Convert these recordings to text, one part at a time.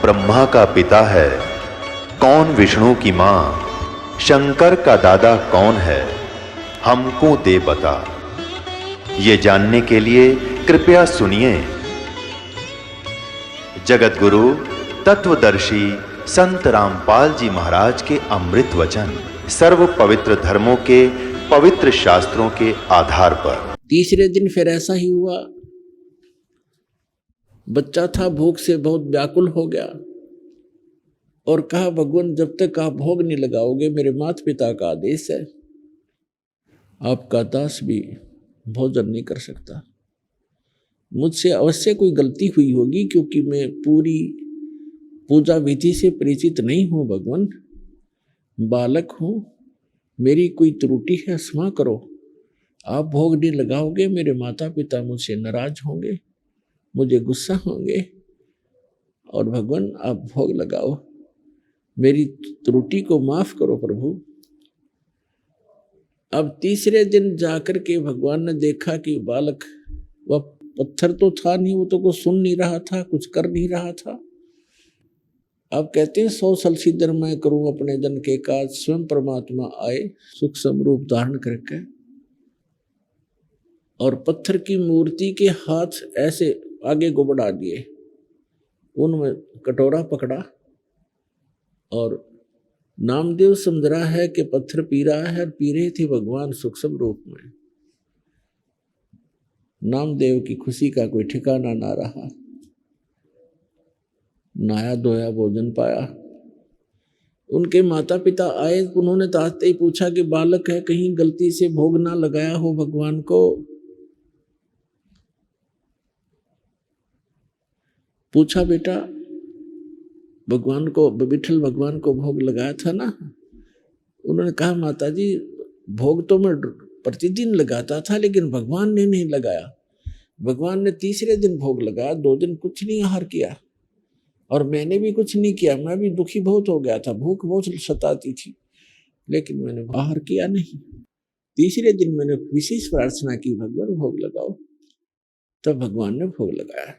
ब्रह्मा का पिता है, कौन विष्णु की मां, शंकर का दादा कौन है, हमको दे बता। ये जानने के लिए कृपया सुनिए। जगत गुरु तत्वदर्शी संत रामपाल जी महाराज के अमृत वचन सर्व पवित्र धर्मों के पवित्र शास्त्रों के आधार पर। तीसरे दिन फिर ऐसा ही हुआ। बच्चा था, भूख से बहुत व्याकुल हो गया और कहा, भगवान जब तक आप भोग नहीं लगाओगे, मेरे माता पिता का आदेश है, आपका दास भी भोजन नहीं कर सकता। मुझसे अवश्य कोई गलती हुई होगी, क्योंकि मैं पूरी पूजा विधि से परिचित नहीं हूं। भगवान, बालक हूं, मेरी कोई त्रुटि है, क्षमा करो। आप भोग नहीं लगाओगे, मेरे माता पिता मुझसे नाराज होंगे, मुझे गुस्सा होंगे, और भगवान आप भोग लगाओ, मेरी त्रुटि को माफ करो प्रभु। अब तीसरे दिन जाकर के भगवान ने देखा कि बालक, वह पत्थर तो था नहीं, वो तो कुछ सुन नहीं रहा था, कुछ कर नहीं रहा था। अब कहते हैं 100 साल सिद्धर मैं करूं अपने जन के काज, स्वयं परमात्मा आए सूक्ष्म रूप धारण करके, और पत्थर की मूर्ति के हाथ ऐसे आगे को बढ़ा दिए, उनमें कटोरा पकड़ा, और नामदेव समझ रहा है कि पत्थर पी रहा है, और पी रहे थे भगवान सूक्ष्म रूप में। नामदेव की खुशी का कोई ठिकाना ना रहा। नहाया धोया, भोजन पाया। उनके माता पिता आए, उन्होंने तो आते ही पूछा कि बालक है, कहीं गलती से भोग ना लगाया हो भगवान को। पूछा, बेटा भगवान को, विठल भगवान को भोग लगाया था ना? उन्होंने कहा, माता जी भोग तो मैं प्रतिदिन लगाता था, लेकिन भगवान ने नहीं लगाया। भगवान ने तीसरे दिन भोग लगाया, 2 दिन कुछ नहीं आहार किया, और मैंने भी कुछ नहीं किया। मैं भी दुखी बहुत हो गया था, भूख बहुत सताती थी, लेकिन मैंने आहार किया नहीं। तीसरे दिन मैंने विशेष प्रार्थना की, भगवान भोग लगाओ, तब भगवान ने भोग लगाया।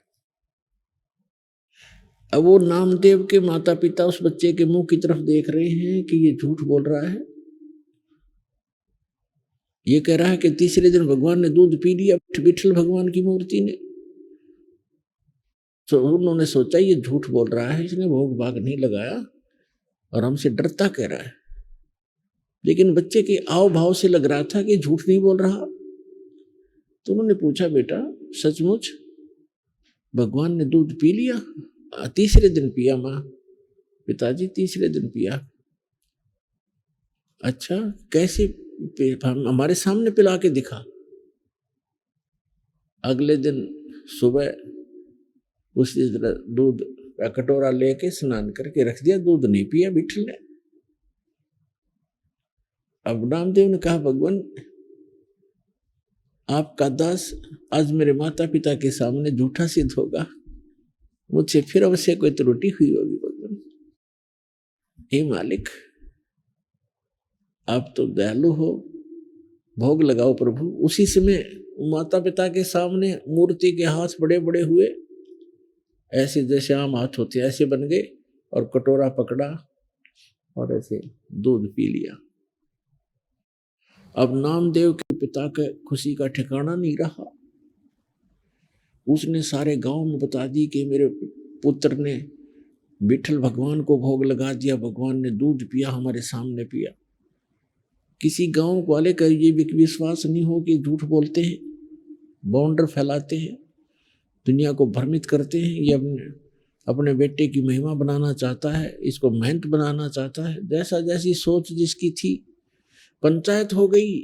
अब वो नामदेव के माता पिता उस बच्चे के मुंह की तरफ देख रहे हैं कि ये झूठ बोल रहा है। ये कह रहा है कि तीसरे दिन भगवान ने दूध पी लिया, विठल भगवान की मूर्ति ने। तो उन्होंने सोचा ये झूठ बोल रहा है, इसने भोग भाग नहीं लगाया और हमसे डरता कह रहा है। लेकिन बच्चे के आव भाव से लग रहा था कि झूठ नहीं बोल रहा। तो उन्होंने पूछा, बेटा सचमुच भगवान ने दूध पी लिया? तीसरे दिन पिया माँ। पिताजी तीसरे दिन पिया। अच्छा, कैसे? हमारे सामने पिला के दिखा। अगले दिन सुबह उसी तरह दूध का कटोरा लेके स्नान करके रख दिया, दूध नहीं पिया विठल ने। अब नामदेव ने कहा, भगवान आपका दास आज मेरे माता पिता के सामने झूठा सिद्ध होगा, मुझसे फिर अवश्य कोई त्रुटि हुई होगी। भगवान, हे मालिक आप तो दयालु हो, भोग लगाओ प्रभु। उसी समय माता पिता के सामने मूर्ति के हाथ बड़े बड़े हुए, ऐसे जैसे आम हाथ होते ऐसे बन गए, और कटोरा पकड़ा और ऐसे दूध पी लिया। अब नामदेव के पिता के खुशी का ठिकाना नहीं रहा। उसने सारे गांव में बता दी कि मेरे पुत्र ने विठल भगवान को भोग लगा दिया, भगवान ने दूध पिया, हमारे सामने पिया। किसी गांव वाले का ये विश्वास नहीं हो कि झूठ बोलते हैं, बाउंडर फैलाते हैं, दुनिया को भ्रमित करते हैं। ये अपने बेटे की महिमा बनाना चाहता है, इसको महंत बनाना चाहता है। जैसा जैसी सोच जिसकी थी, पंचायत हो गई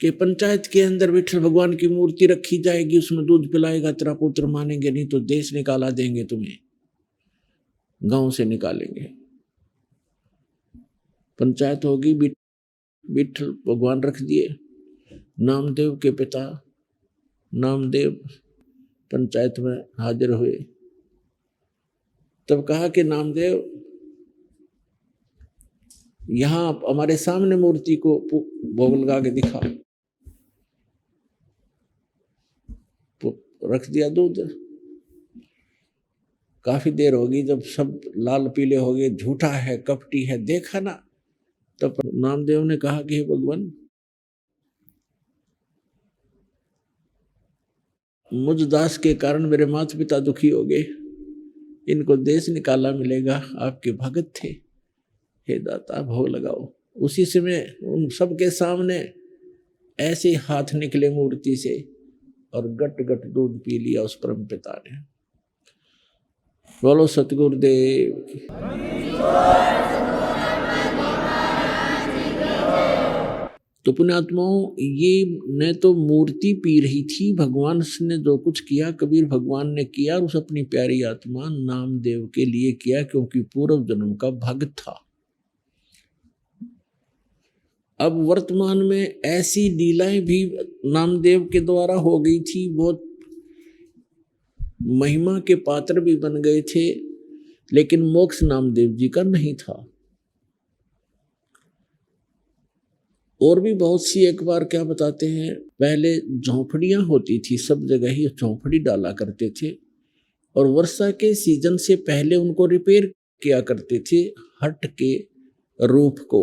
कि पंचायत के अंदर विठल भगवान की मूर्ति रखी जाएगी, उसमें दूध पिलाएगा तेरा पुत्र, मानेंगे नहीं तो देश निकाला देंगे, तुम्हें गांव से निकालेंगे। पंचायत होगी, विठल भगवान रख दिए। नामदेव के पिता नामदेव पंचायत में हाजिर हुए। तब कहा कि नामदेव यहां हमारे सामने मूर्ति को भोग लगा के दिखा। रख दिया दूध। काफी देर होगी, जब सब लाल पीले हो गए, झूठा है, कपटी है, देखा ना, तब नामदेव ने कहा कि हे भगवान, मुझ दास के कारण मेरे माता पिता दुखी हो गए, इनको देश निकाला मिलेगा, आपके भगत थे, हे दाता भोग लगाओ। उसी समय उन सबके सामने ऐसे हाथ निकले मूर्ति से और गट गट दूध पी लिया उस परम पिता ने। बोलो सतगुरुदेव की। तो पुण्यात्माओं, ये न तो मूर्ति पी रही थी, भगवान ने जो कुछ किया कबीर भगवान ने किया, और उस अपनी प्यारी आत्मा नामदेव के लिए किया, क्योंकि पूर्व जन्म का भक्त था। अब वर्तमान में ऐसी लीलाएं भी नामदेव के द्वारा हो गई थी, बहुत महिमा के पात्र भी बन गए थे, लेकिन मोक्ष नामदेव जी का नहीं था। और भी बहुत सी, एक बार क्या बताते हैं, पहले झोंपड़ियां होती थी, सब जगह ही झोंपड़ी डाला करते थे, और वर्षा के सीजन से पहले उनको रिपेयर किया करते थे। हट के रूफ को,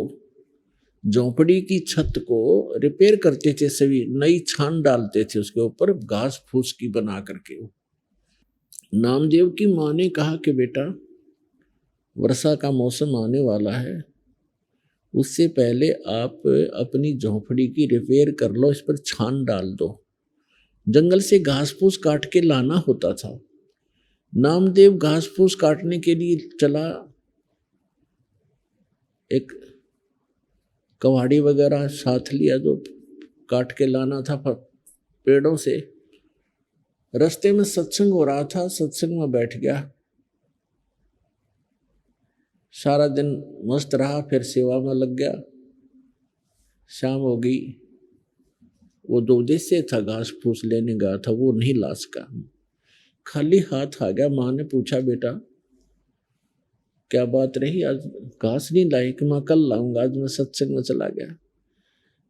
झोंपड़ी की छत को रिपेयर करते थे, सभी नई छान डालते थे उसके ऊपर, घास फूस की बना करके। नामदेव की माँ ने कहा कि बेटा, वर्षा का मौसम आने वाला है, उससे पहले आप अपनी झोंपड़ी की रिपेयर कर लो, इस पर छान डाल दो। जंगल से घास फूस काट के लाना होता था। नामदेव घास फूस काटने के लिए चला, एक कवाड़ी वगैरह साथ लिया जो काट के लाना था पेड़ों से। रास्ते में सत्संग हो रहा था, सत्संग में बैठ गया, सारा दिन मस्त रहा, फिर सेवा में लग गया। शाम हो गई, वो जो उद्देश्य था घास फूस लेने गया था वो नहीं ला सका, खाली हाथ आ गया। माँ ने पूछा, बेटा क्या बात रही, आज घास नहीं लाई? कि मैं कल लाऊंगा, आज मैं सत्संग में चला गया।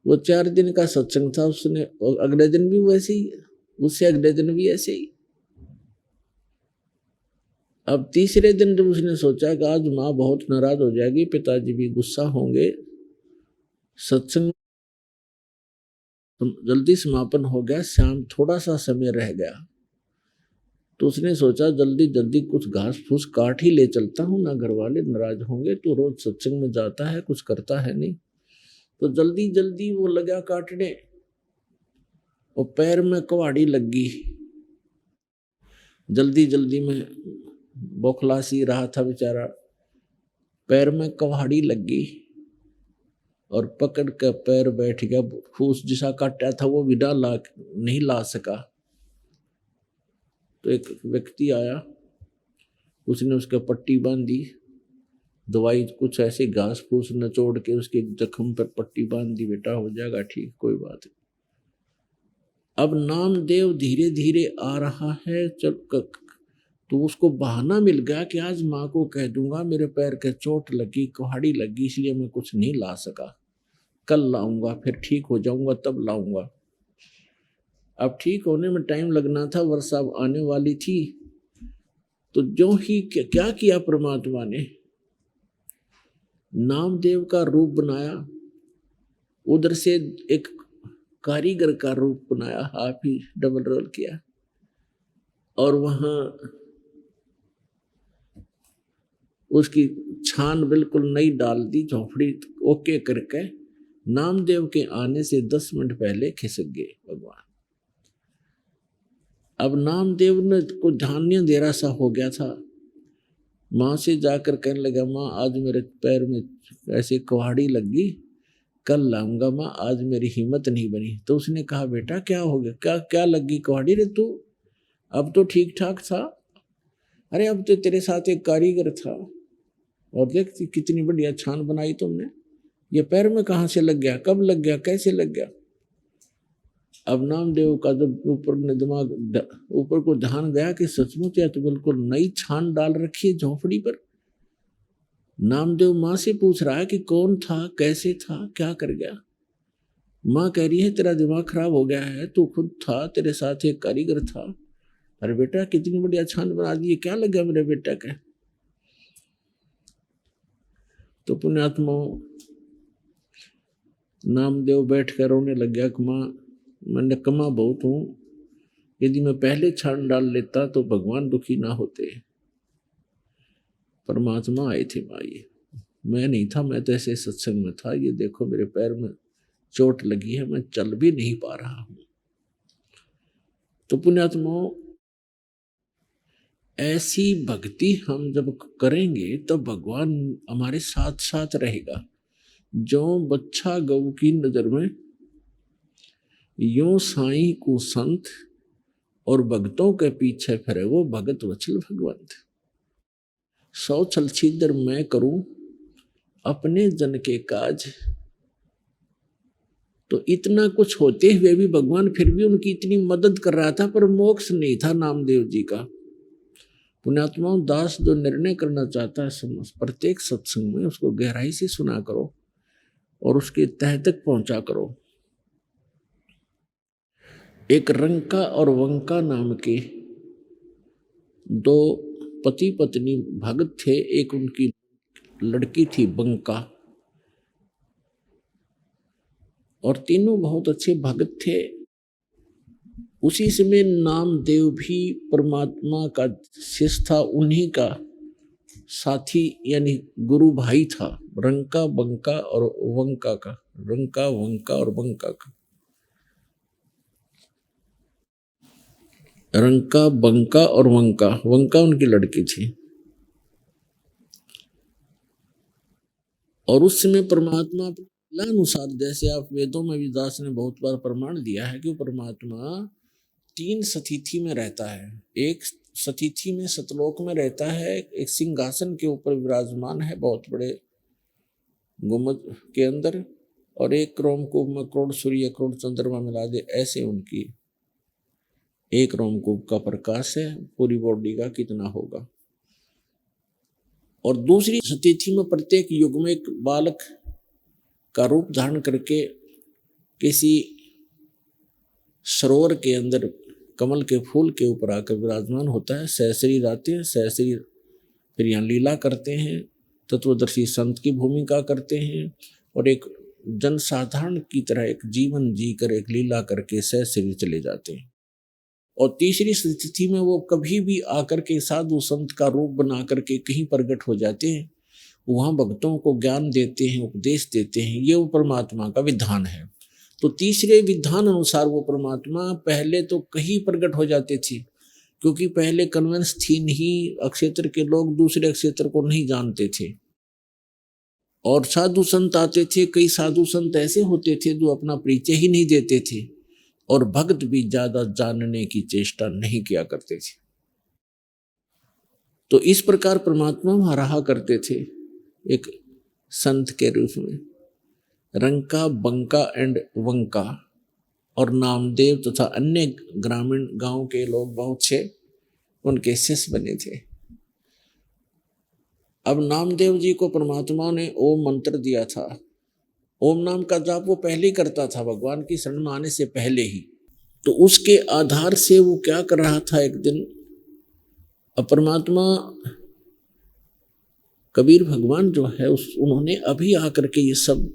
वो 4 दिन का सत्संग था, उसने अगले दिन भी वैसे ही, उससे अगले दिन भी ऐसे ही। अब तीसरे दिन जब उसने सोचा कि आज माँ बहुत नाराज हो जाएगी, पिताजी भी गुस्सा होंगे, सत्संग जल्दी समापन हो गया, शाम थोड़ा सा समय रह गया, तो उसने सोचा जल्दी जल्दी कुछ घास फूस काट ही ले चलता हूँ, ना घर वाले नाराज होंगे, तो रोज सत्संग में जाता है, कुछ करता है नहीं। तो जल्दी जल्दी वो लगा काटने, और पैर में कुहाड़ी लग गई। जल्दी जल्दी में बौखला सी रहा था बेचारा, पैर में कुहाड़ी लग गई और पकड़ कर पैर बैठ गया। फूस जिसा काटा था वो भी नहीं ला सका। तो एक व्यक्ति आया, उसने उसके पट्टी बांधी, दवाई कुछ ऐसे घास फूस नचोड़ के उसके जख्म पर पट्टी बांध दी, बेटा हो जाएगा ठीक, कोई बात नहीं। अब नामदेव धीरे धीरे आ रहा है, तो उसको बहाना मिल गया कि आज माँ को कह दूंगा मेरे पैर के चोट लगी, कुहाड़ी लगी, इसलिए मैं कुछ नहीं ला सका, कल लाऊंगा, फिर ठीक हो जाऊंगा तब लाऊंगा। अब ठीक होने में टाइम लगना था, वर्षा आने वाली थी। तो जो ही क्या किया परमात्मा ने, नामदेव का रूप बनाया, उधर से एक कारीगर का रूप बनाया, हाथ ही डबल रोल किया, और वहां उसकी छान बिल्कुल नई डाल दी, झोंपड़ी ओके करके नामदेव के आने से 10 मिनट पहले खिसक गए भगवान। अब नामदेव ने को ध्यान अंधेरा सा हो गया था, माँ से जाकर कहने लगा, माँ आज मेरे पैर में ऐसे कुहाड़ी लगी, कल लाऊंगा माँ, आज मेरी हिम्मत नहीं बनी। तो उसने कहा, बेटा क्या हो गया, क्या क्या लगी कुहाड़ी रे तू, अब तो ठीक ठाक था। अरे अब तो तेरे साथ एक कारीगर था, और देख कितनी बढ़िया छान बनाई तुमने, ये पैर में कहाँ से लग गया, कब लग गया, कैसे लग गया। अब नामदेव का जब ऊपर ने दिमाग ऊपर को ध्यान गया कि सचमुच है तो बिल्कुल नई छान डाल रखी है झोंपड़ी पर। नामदेव माँ से पूछ रहा है कि कौन था, कैसे था, क्या कर गया। माँ कह रही है तेरा दिमाग खराब हो गया है, तू खुद था, तेरे साथ एक कारीगर था, अरे बेटा कितनी बड़ी छान बना दी, क्या लगा मेरे बेटा का। तो पुण्यात्मा नामदेव बैठ कर रोने लग गया कि माँ मैं निकम्मा बहुत हूं, यदि मैं पहले छान डाल लेता तो भगवान दुखी ना होते। परमात्मा आए थे माँ, ये मैं नहीं था, मैं तो ऐसे सत्संग में था, ये देखो मेरे पैर में चोट लगी है, मैं चल भी नहीं पा रहा हूं। तो पुण्यात्मा ऐसी भक्ति हम जब करेंगे तो भगवान हमारे साथ साथ रहेगा। जो बच्चा गऊ की नजर में यो साईं को संत और भक्तों के पीछे फिरे वो भगत वत्सल भगवंत। 100 छल छिद्र मैं करूं अपने जन के काज। तो इतना कुछ होते हुए भी भगवान फिर भी उनकी इतनी मदद कर रहा था, पर मोक्ष नहीं था नामदेव जी का। पुण्यात्माओं दास जो निर्णय करना चाहता है प्रत्येक सत्संग में उसको गहराई से सुना करो और उसके तह तक पहुंचा करो। एक रंका और वंका नाम के 2 पति पत्नी भगत थे। एक उनकी लड़की थी बंका, और तीनों बहुत अच्छे भगत थे। उसी समय नामदेव भी परमात्मा का शिष्य था, उन्हीं का साथी यानी गुरु भाई था। रंका बंका और वंका का, रंका वंका और बंका का, रंका बंका और वंका, वंका उनकी लड़की थी। और उस समय परमात्मा अनुसार, जैसे आप वेदों में भी दास ने बहुत बार प्रमाण दिया है कि परमात्मा 3 सतिथि में रहता है। एक सतिथि में सतलोक में रहता है, एक सिंहासन के ऊपर विराजमान है बहुत बड़े गुम्बद के अंदर, और एक रोमकूप में करोड़ सूर्य करोड़ चंद्रमा मिला दे ऐसे उनकी एक रोमकूप का प्रकाश है, पूरी बॉडी का कितना होगा। और दूसरी सतिथि में प्रत्येक युग में एक बालक का रूप धारण करके किसी सरोवर के अंदर कमल के फूल के ऊपर आकर विराजमान होता है। सहस्री आते, सहस्री फिर यहाँ लीला करते हैं, तत्वदर्शी संत की भूमिका करते हैं, और एक जनसाधारण की तरह एक जीवन जीकर एक लीला करके सहस्री चले जाते हैं। और तीसरी स्थिति में वो कभी भी आकर के साधु संत का रूप बना करके कहीं प्रकट हो जाते हैं, वहां भक्तों को ज्ञान देते हैं, उपदेश देते हैं। ये वो परमात्मा का विधान है। तो तीसरे विधान अनुसार वो परमात्मा पहले तो कहीं प्रकट हो जाते थे, क्योंकि पहले कन्वेंस थी नहीं, अक्षेत्र के लोग दूसरे अक्षेत्र को नहीं जानते थे, और साधु संत आते थे। कई साधु संत ऐसे होते थे जो अपना परिचय ही नहीं देते थे, और भक्त भी ज्यादा जानने की चेष्टा नहीं किया करते थे। तो इस प्रकार परमात्मा वहां रहा करते थे एक संत के रूप में। रंका बंका एंड वंका और नामदेव तथा अन्य ग्रामीण गांव के लोग बहुत से उनके शिष्य बने थे। अब नामदेव जी को परमात्मा ने ओम मंत्र दिया था। ओम नाम का जाप वो पहले ही करता था, भगवान की शरण में आने से पहले ही। तो उसके आधार से वो क्या कर रहा था, एक दिन परमात्मा कबीर भगवान जो है उन्होंने अभी आकर के ये सब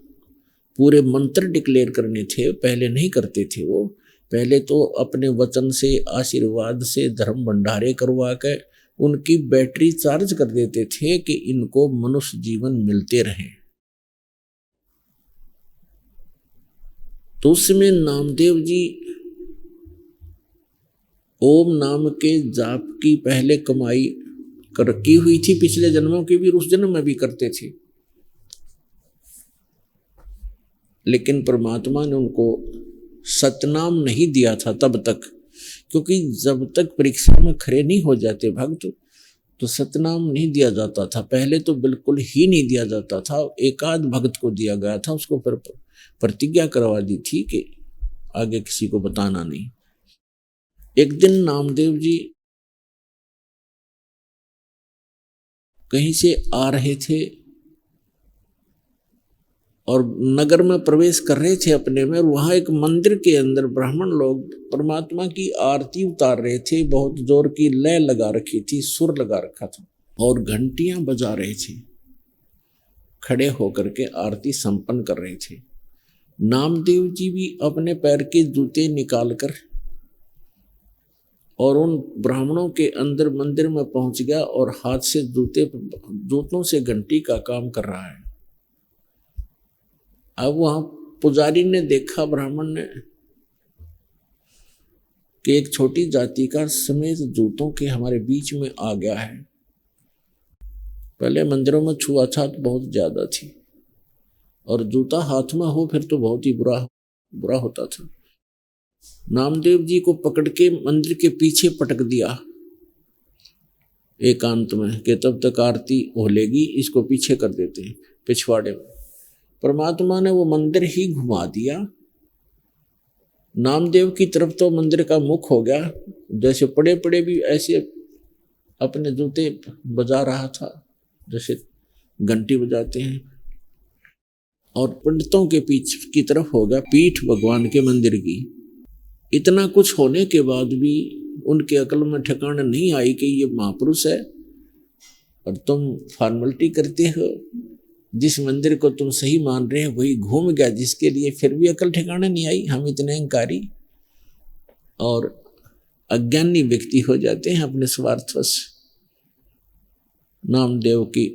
पूरे मंत्र डिक्लेयर करने थे, पहले नहीं करते थे वो। पहले तो अपने वचन से, आशीर्वाद से, धर्म भंडारे करवा के उनकी बैटरी चार्ज कर देते थे कि इनको मनुष्य जीवन मिलते रहे। तो उसमें नामदेव जी ओम नाम के जाप की पहले कमाई की हुई थी, पिछले जन्मों की भी, उस जन्म में भी करते थे। लेकिन परमात्मा ने उनको सतनाम नहीं दिया था तब तक, क्योंकि जब तक परीक्षा में खड़े नहीं हो जाते भक्त तो सतनाम नहीं दिया जाता था। पहले तो बिल्कुल ही नहीं दिया जाता था, एकाध भक्त को दिया गया था, उसको फिर प्रतिज्ञा करवा दी थी कि आगे किसी को बताना नहीं। एक दिन नामदेव जी कहीं से आ रहे थे और नगर में प्रवेश कर रहे थे अपने में, और वहां एक मंदिर के अंदर ब्राह्मण लोग परमात्मा की आरती उतार रहे थे। बहुत जोर की लय लगा रखी थी, सुर लगा रखा था, और घंटियां बजा रहे थे। खड़े होकर के आरती संपन्न कर रहे थे। नामदेव जी भी अपने पैर के जूते निकालकर और उन ब्राह्मणों के अंदर मंदिर में पहुंच गया, और हाथ से जूतों से घंटी का काम कर रहा है। अब वहां पुजारी ने देखा, ब्राह्मण ने, कि एक छोटी जाति का समेत जूतों के हमारे बीच में आ गया है। पहले मंदिरों में छुआछात बहुत ज्यादा थी, और जूता हाथ में हो फिर तो बहुत ही बुरा होता था। नामदेव जी को पकड़ के मंदिर के पीछे पटक दिया एकांत में, कि तब तक आरती हो लेगी, इसको पीछे कर देते हैं पिछवाड़े में। परमात्मा ने वो मंदिर ही घुमा दिया। नामदेव की तरफ तो मंदिर का मुख हो गया, जैसे पड़े पड़े भी ऐसे अपने जूते बजा रहा था जैसे घंटी बजाते हैं, और पंडितों के पीछे की तरफ हो गया पीठ भगवान के मंदिर की। इतना कुछ होने के बाद भी उनके अकल में ठिकाना नहीं आई कि ये महापुरुष है, और तुम फॉर्मेलिटी करते हो। जिस मंदिर को तुम सही मान रहे हो वही घूम गया, जिसके लिए फिर भी अकल ठिकाना नहीं आई। हम इतने अहंकारी और अज्ञानी व्यक्ति हो जाते हैं अपने स्वार्थवश। नामदेव की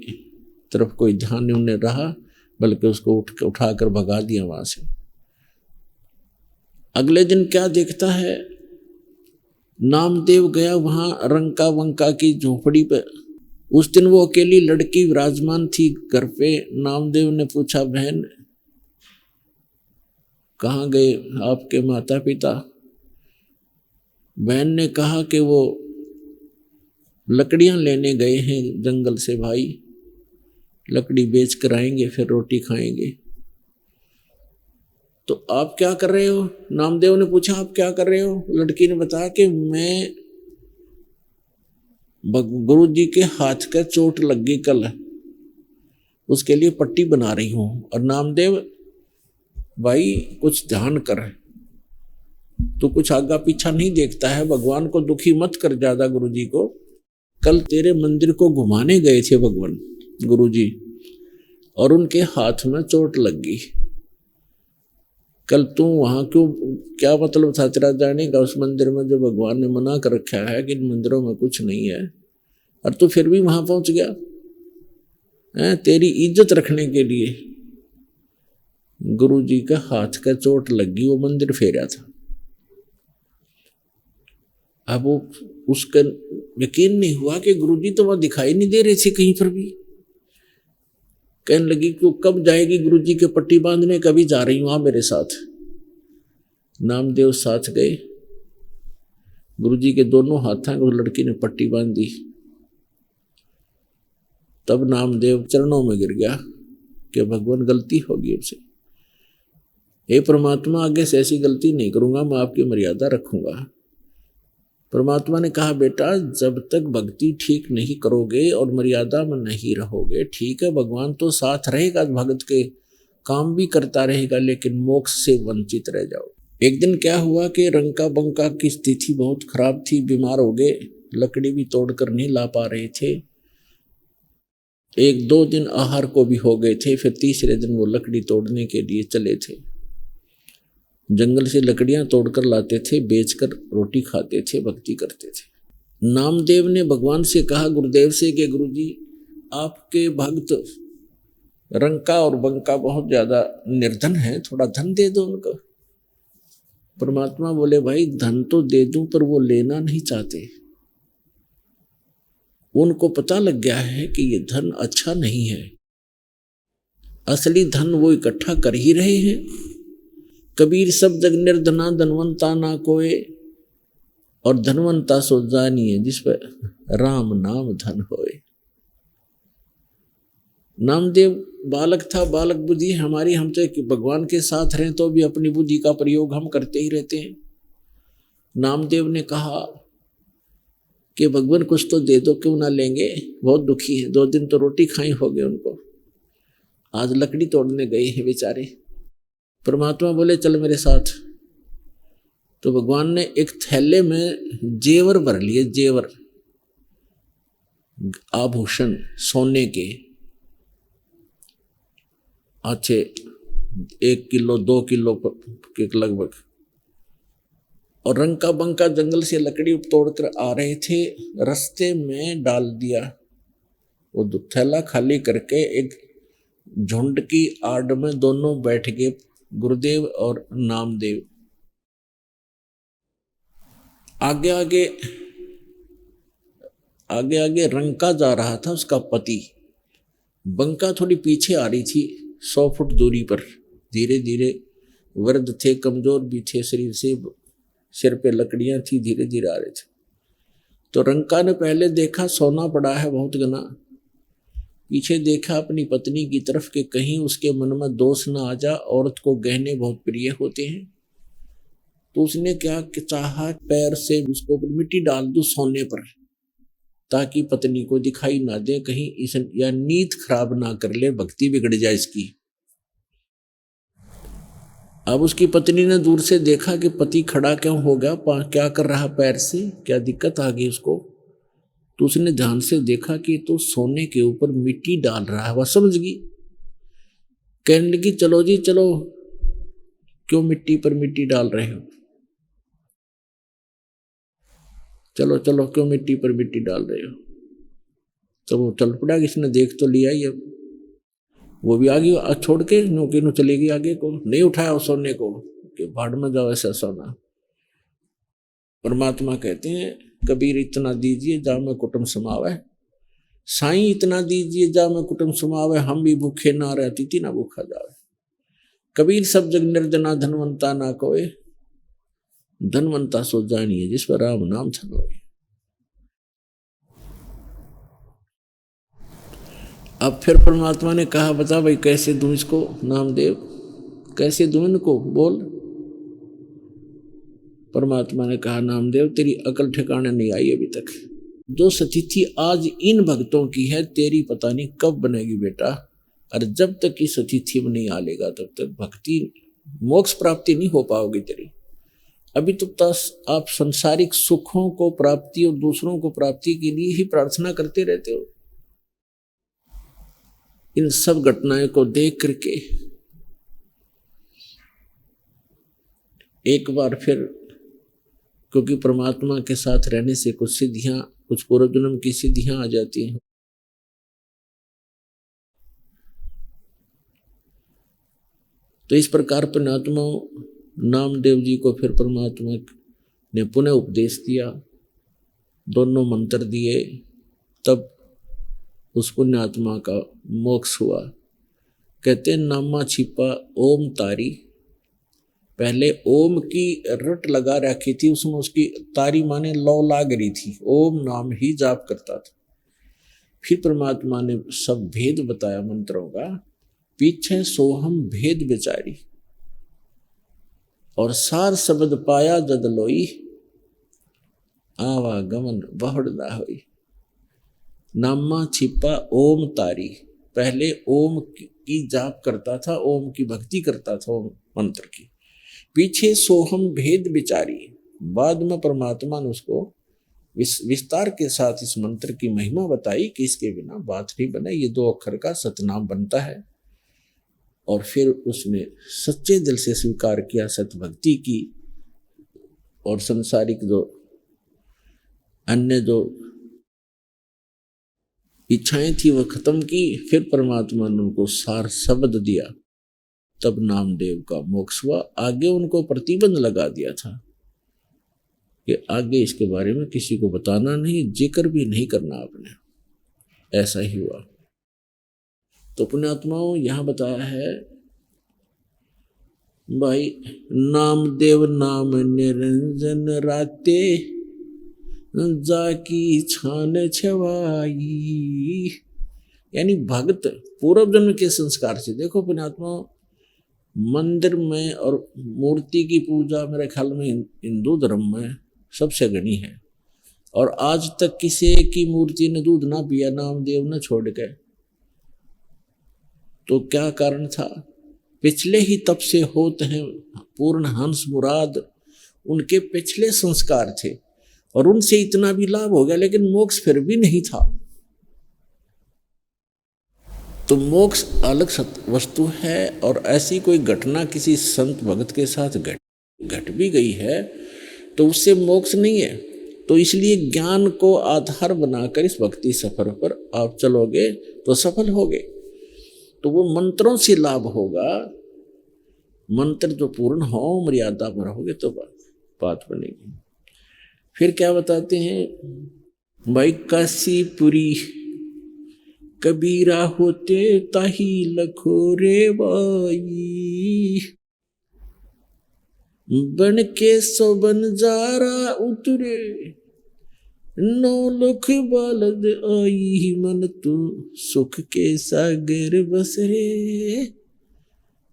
तरफ कोई ध्यान नहीं उन्हें रहा, बल्कि उसको उठाकर भगा दिया वहां से। अगले दिन क्या देखता है, नामदेव गया वहां रंका वंका की झोपड़ी पे। उस दिन वो अकेली लड़की विराजमान थी घर पे। नामदेव ने पूछा, बहन कहाँ गए आपके माता पिता? बहन ने कहा कि वो लकड़ियां लेने गए हैं जंगल से भाई, लकड़ी बेच कर आएंगे फिर रोटी खाएंगे। तो आप क्या कर रहे हो? नामदेव ने पूछा, आप क्या कर रहे हो? लड़की ने बताया कि मैं गुरु जी के हाथ का चोट लग गई कल, उसके लिए पट्टी बना रही हूं। और नामदेव, भाई कुछ ध्यान कर, तू कुछ आगा पीछा नहीं देखता है, भगवान को दुखी मत कर ज्यादा। गुरु जी को कल तेरे मंदिर को घुमाने गए थे भगवान गुरु जी, और उनके हाथ में चोट लग गई। कल तू वहां क्यों, क्या मतलब था तेरा जाने का उस मंदिर में जो भगवान ने मना कर रखा है कि इन मंदिरों में कुछ नहीं है, और तू फिर भी वहां पहुंच गया है? तेरी इज्जत रखने के लिए गुरु जी का हाथ का चोट लग गई, वो मंदिर फेरा था। अब वो उसका यकीन नहीं हुआ कि गुरु जी तो वहां दिखाई नहीं दे रहे थे कहीं पर भी। कहने लगी कि कब जाएगी गुरु जी के पट्टी बांधने? कभी जा रही हूं, आ मेरे साथ। नामदेव साथ गए। गुरु जी के दोनों हाथों को लड़की ने पट्टी बांध दी। तब नामदेव चरणों में गिर गया कि भगवान गलती होगी हमसे, हे परमात्मा आगे से ऐसी गलती नहीं करूंगा, मैं आपकी मर्यादा रखूंगा। परमात्मा ने कहा, बेटा जब तक भक्ति ठीक नहीं करोगे और मर्यादा में नहीं रहोगे, ठीक है भगवान तो साथ रहेगा, भगत के काम भी करता रहेगा, लेकिन मोक्ष से वंचित रह जाओ। एक दिन क्या हुआ कि रंका बंका की स्थिति बहुत खराब थी, बीमार हो गए, लकड़ी भी तोड़कर नहीं ला पा रहे थे। 1-2 दिन आहार को भी हो गए थे। फिर तीसरे दिन वो लकड़ी तोड़ने के लिए चले थे। जंगल से लकड़ियां तोड़कर लाते थे, बेचकर रोटी खाते थे, भक्ति करते थे। नामदेव ने भगवान से कहा, गुरुदेव से, कि गुरुजी आपके भक्त रंका और बंका बहुत ज्यादा निर्धन है, थोड़ा धन दे दो उनको। परमात्मा बोले, भाई धन तो दे दूं पर वो लेना नहीं चाहते। उनको पता लग गया है कि ये धन अच्छा नहीं है, असली धन वो इकट्ठा कर ही रहे हैं। कबीर सब जग निर्धना धनवंता ना कोय, और धनवंता सो जानिए जिस पर राम नाम धन होए। नामदेव बालक था, बालक बुद्धि हमारी, हम तो भगवान के साथ रहें तो भी अपनी बुद्धि का प्रयोग हम करते ही रहते हैं। नामदेव ने कहा कि भगवान कुछ तो दे दो, क्यों ना लेंगे, बहुत दुखी है, 2 दिन तो रोटी खाई होगी उनको। आज लकड़ी तोड़ने गए हैं बेचारे। परमात्मा बोले चल मेरे साथ। तो भगवान ने एक थैले में जेवर भर लिए, जेवर आभूषण सोने के अच्छे 1 किलो 2 किलो के लगभग, और रंका बंका जंगल से लकड़ी तोड़कर आ रहे थे, रास्ते में डाल दिया। वो थैला खाली करके एक झुंड की आड़ में दोनों बैठ गए, गुरुदेव और नामदेव। आगे आगे आगे आगे रंका जा रहा था, उसका पति। बंका थोड़ी पीछे आ रही थी 100 फुट दूरी पर। धीरे धीरे, वृद्ध थे, कमजोर भी थे शरीर से, सिर पे लकड़ियां थी, धीरे धीरे आ रहे थे। तो रंका ने पहले देखा सोना पड़ा है बहुत घना, पीछे देखा अपनी पत्नी की तरफ कि कहीं उसके मन में दोष ना आ जा, औरत को गहने बहुत प्रिय होते हैं। तो उसने क्या चाहा, पैर से उसको मिट्टी डाल दूं सोने पर, ताकि पत्नी को दिखाई ना दे, कहीं इस या नीयत खराब ना कर ले, भक्ति बिगड़ जाए इसकी। अब उसकी पत्नी ने दूर से देखा कि पति खड़ा क्यों हो गया, क्या कर रहा पैर से, क्या दिक्कत आ गई उसको। तो उसने ध्यान से देखा कि तो सोने के ऊपर मिट्टी डाल रहा है। वह समझ गई, कहने लगी चलो जी चलो, क्यों मिट्टी पर मिट्टी डाल रहे हो, चलो चलो क्यों मिट्टी पर मिट्टी डाल रहे हो। तो वो चल पड़ा, किसने देख तो लिया ही। अब वो भी आगे छोड़ के नौके नु चलेगी आगे को, नहीं उठाया उस सोने को कि भाड़ में जाओ ऐसा सोना। परमात्मा कहते हैं कबीर इतना दीजिए जा में कुटुंब समावे, साईं इतना दीजिए जा में कुटुंब समावे, हम भी भूखे ना रहती थी ना भूखा जावे। कबीर सब जग निर्जना धनवंता ना कोई, धनवंता सो जानिए जिस पर राम नाम धनोए। अब फिर परमात्मा ने कहा बता भाई कैसे दूं इसको, नामदेव कैसे दूं इनको, बोल। परमात्मा ने कहा नामदेव तेरी अकल ठिकाने नहीं आई अभी तक। जो स्थिति आज इन भक्तों की है तेरी पता नहीं कब बनेगी बेटा, और जब तक इस स्थिति में नहीं आ लेगा तब तक भक्ति मोक्ष प्राप्ति नहीं हो पाओगी तेरी। अभी तो आप संसारिक सुखों को प्राप्ति और दूसरों को प्राप्ति के लिए ही प्रार्थना करते रहते हो। इन सब घटनाएं को देख करके एक बार फिर, क्योंकि परमात्मा के साथ रहने से कुछ सिद्धियां, कुछ पूर्व जन्म की सिद्धियां आ जाती हैं। तो इस प्रकार पुण्यात्मा नामदेव जी को फिर परमात्मा ने पुनः उपदेश दिया, दोनों मंत्र दिए, तब उस पुण्यात्मा का मोक्ष हुआ। कहते नामा छिपा ओम तारी, पहले ओम की रट लगा रखी थी उसमें, उसकी तारी माने लौ लाग रही थी, ओम नाम ही जाप करता था। फिर परमात्मा ने सब भेद बताया मंत्रों का, पीछे सोहम भेद विचारी, और सार शब्द पाया जद लोई, आवागमन बहुड़ ना होई। नामा छिपा ओम तारी, पहले ओम की जाप करता था, ओम की भक्ति करता था, ओम मंत्र की। पीछे सोहम भेद विचारी, बाद में परमात्मा ने उसको विस्तार के साथ इस मंत्र की महिमा बताई कि इसके बिना बात नहीं बने, ये 2 अक्षर का सतनाम बनता है। और फिर उसने सच्चे दिल से स्वीकार किया, सत भक्ति की, और संसारिक जो अन्य जो इच्छाएं थी वह खत्म की। फिर परमात्मा ने उनको सार शब्द दिया, तब नामदेव का मोक्ष हुआ। आगे उनको प्रतिबंध लगा दिया था कि आगे इसके बारे में किसी को बताना नहीं, जिक्र भी नहीं करना आपने। ऐसा ही हुआ। तो पुण्यात्माओं यहां बताया है भाई, नामदेव नाम निरंजन राते, जाकी छान छवाई। यानी भक्त पूर्व जन्म के संस्कार से, देखो पुण्यात्मा मंदिर में और मूर्ति की पूजा मेरे ख्याल में हिंदू धर्म में सबसे घनी है, और आज तक किसी की मूर्ति ने दूध ना पिया नामदेव ने छोड़ के। तो क्या कारण था? पिछले ही तप से होते हैं पूर्ण हंस मुराद, उनके पिछले संस्कार थे और उनसे इतना भी लाभ हो गया, लेकिन मोक्ष फिर भी नहीं था। तो मोक्ष अलग वस्तु है, और ऐसी कोई घटना किसी संत भगत के साथ घट भी गई है तो उससे मोक्ष नहीं है। तो इसलिए ज्ञान को आधार बनाकर इस भक्ति सफर पर आप चलोगे तो सफल होगे। तो वो मंत्रों से लाभ होगा, मंत्र जो पूर्ण हो, मर्यादा पर होगे तो बात बनेगी। फिर क्या बताते हैं भाई, काशीपुरी कबीरा होते ताही लखो रे बाई, बन के सो बंजारा उतरे, 9 लाख बालद आई, मन तू सुख के सागर बसरे,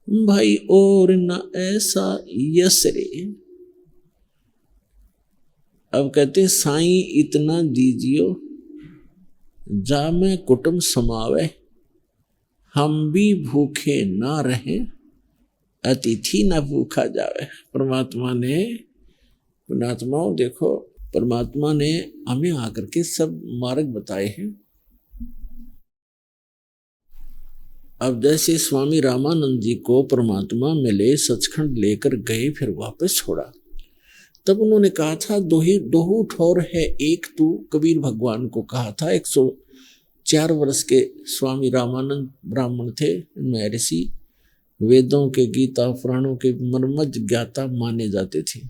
भाई और न ऐसा यस रे। अब कहते साईं इतना दीजियो, जा में कुटुंब समावे, हम भी भूखे ना रहें, अतिथि ना भूखा जावे। परमात्मा ने, पुण्यात्माओं देखो, परमात्मा ने हमें आकर के सब मार्ग बताए हैं। अब जैसे स्वामी रामानंद जी को परमात्मा मिले, सचखंड लेकर गए, फिर वापस छोड़ा, तब उन्होंने कहा था दोहू ठोर है एक तू, कबीर भगवान को कहा था। 104 वर्ष के स्वामी रामानंद ब्राह्मण थे, महर्षि, वेदों के, गीता पुराणों के मर्मज्ञ ज्ञाता माने जाते थे।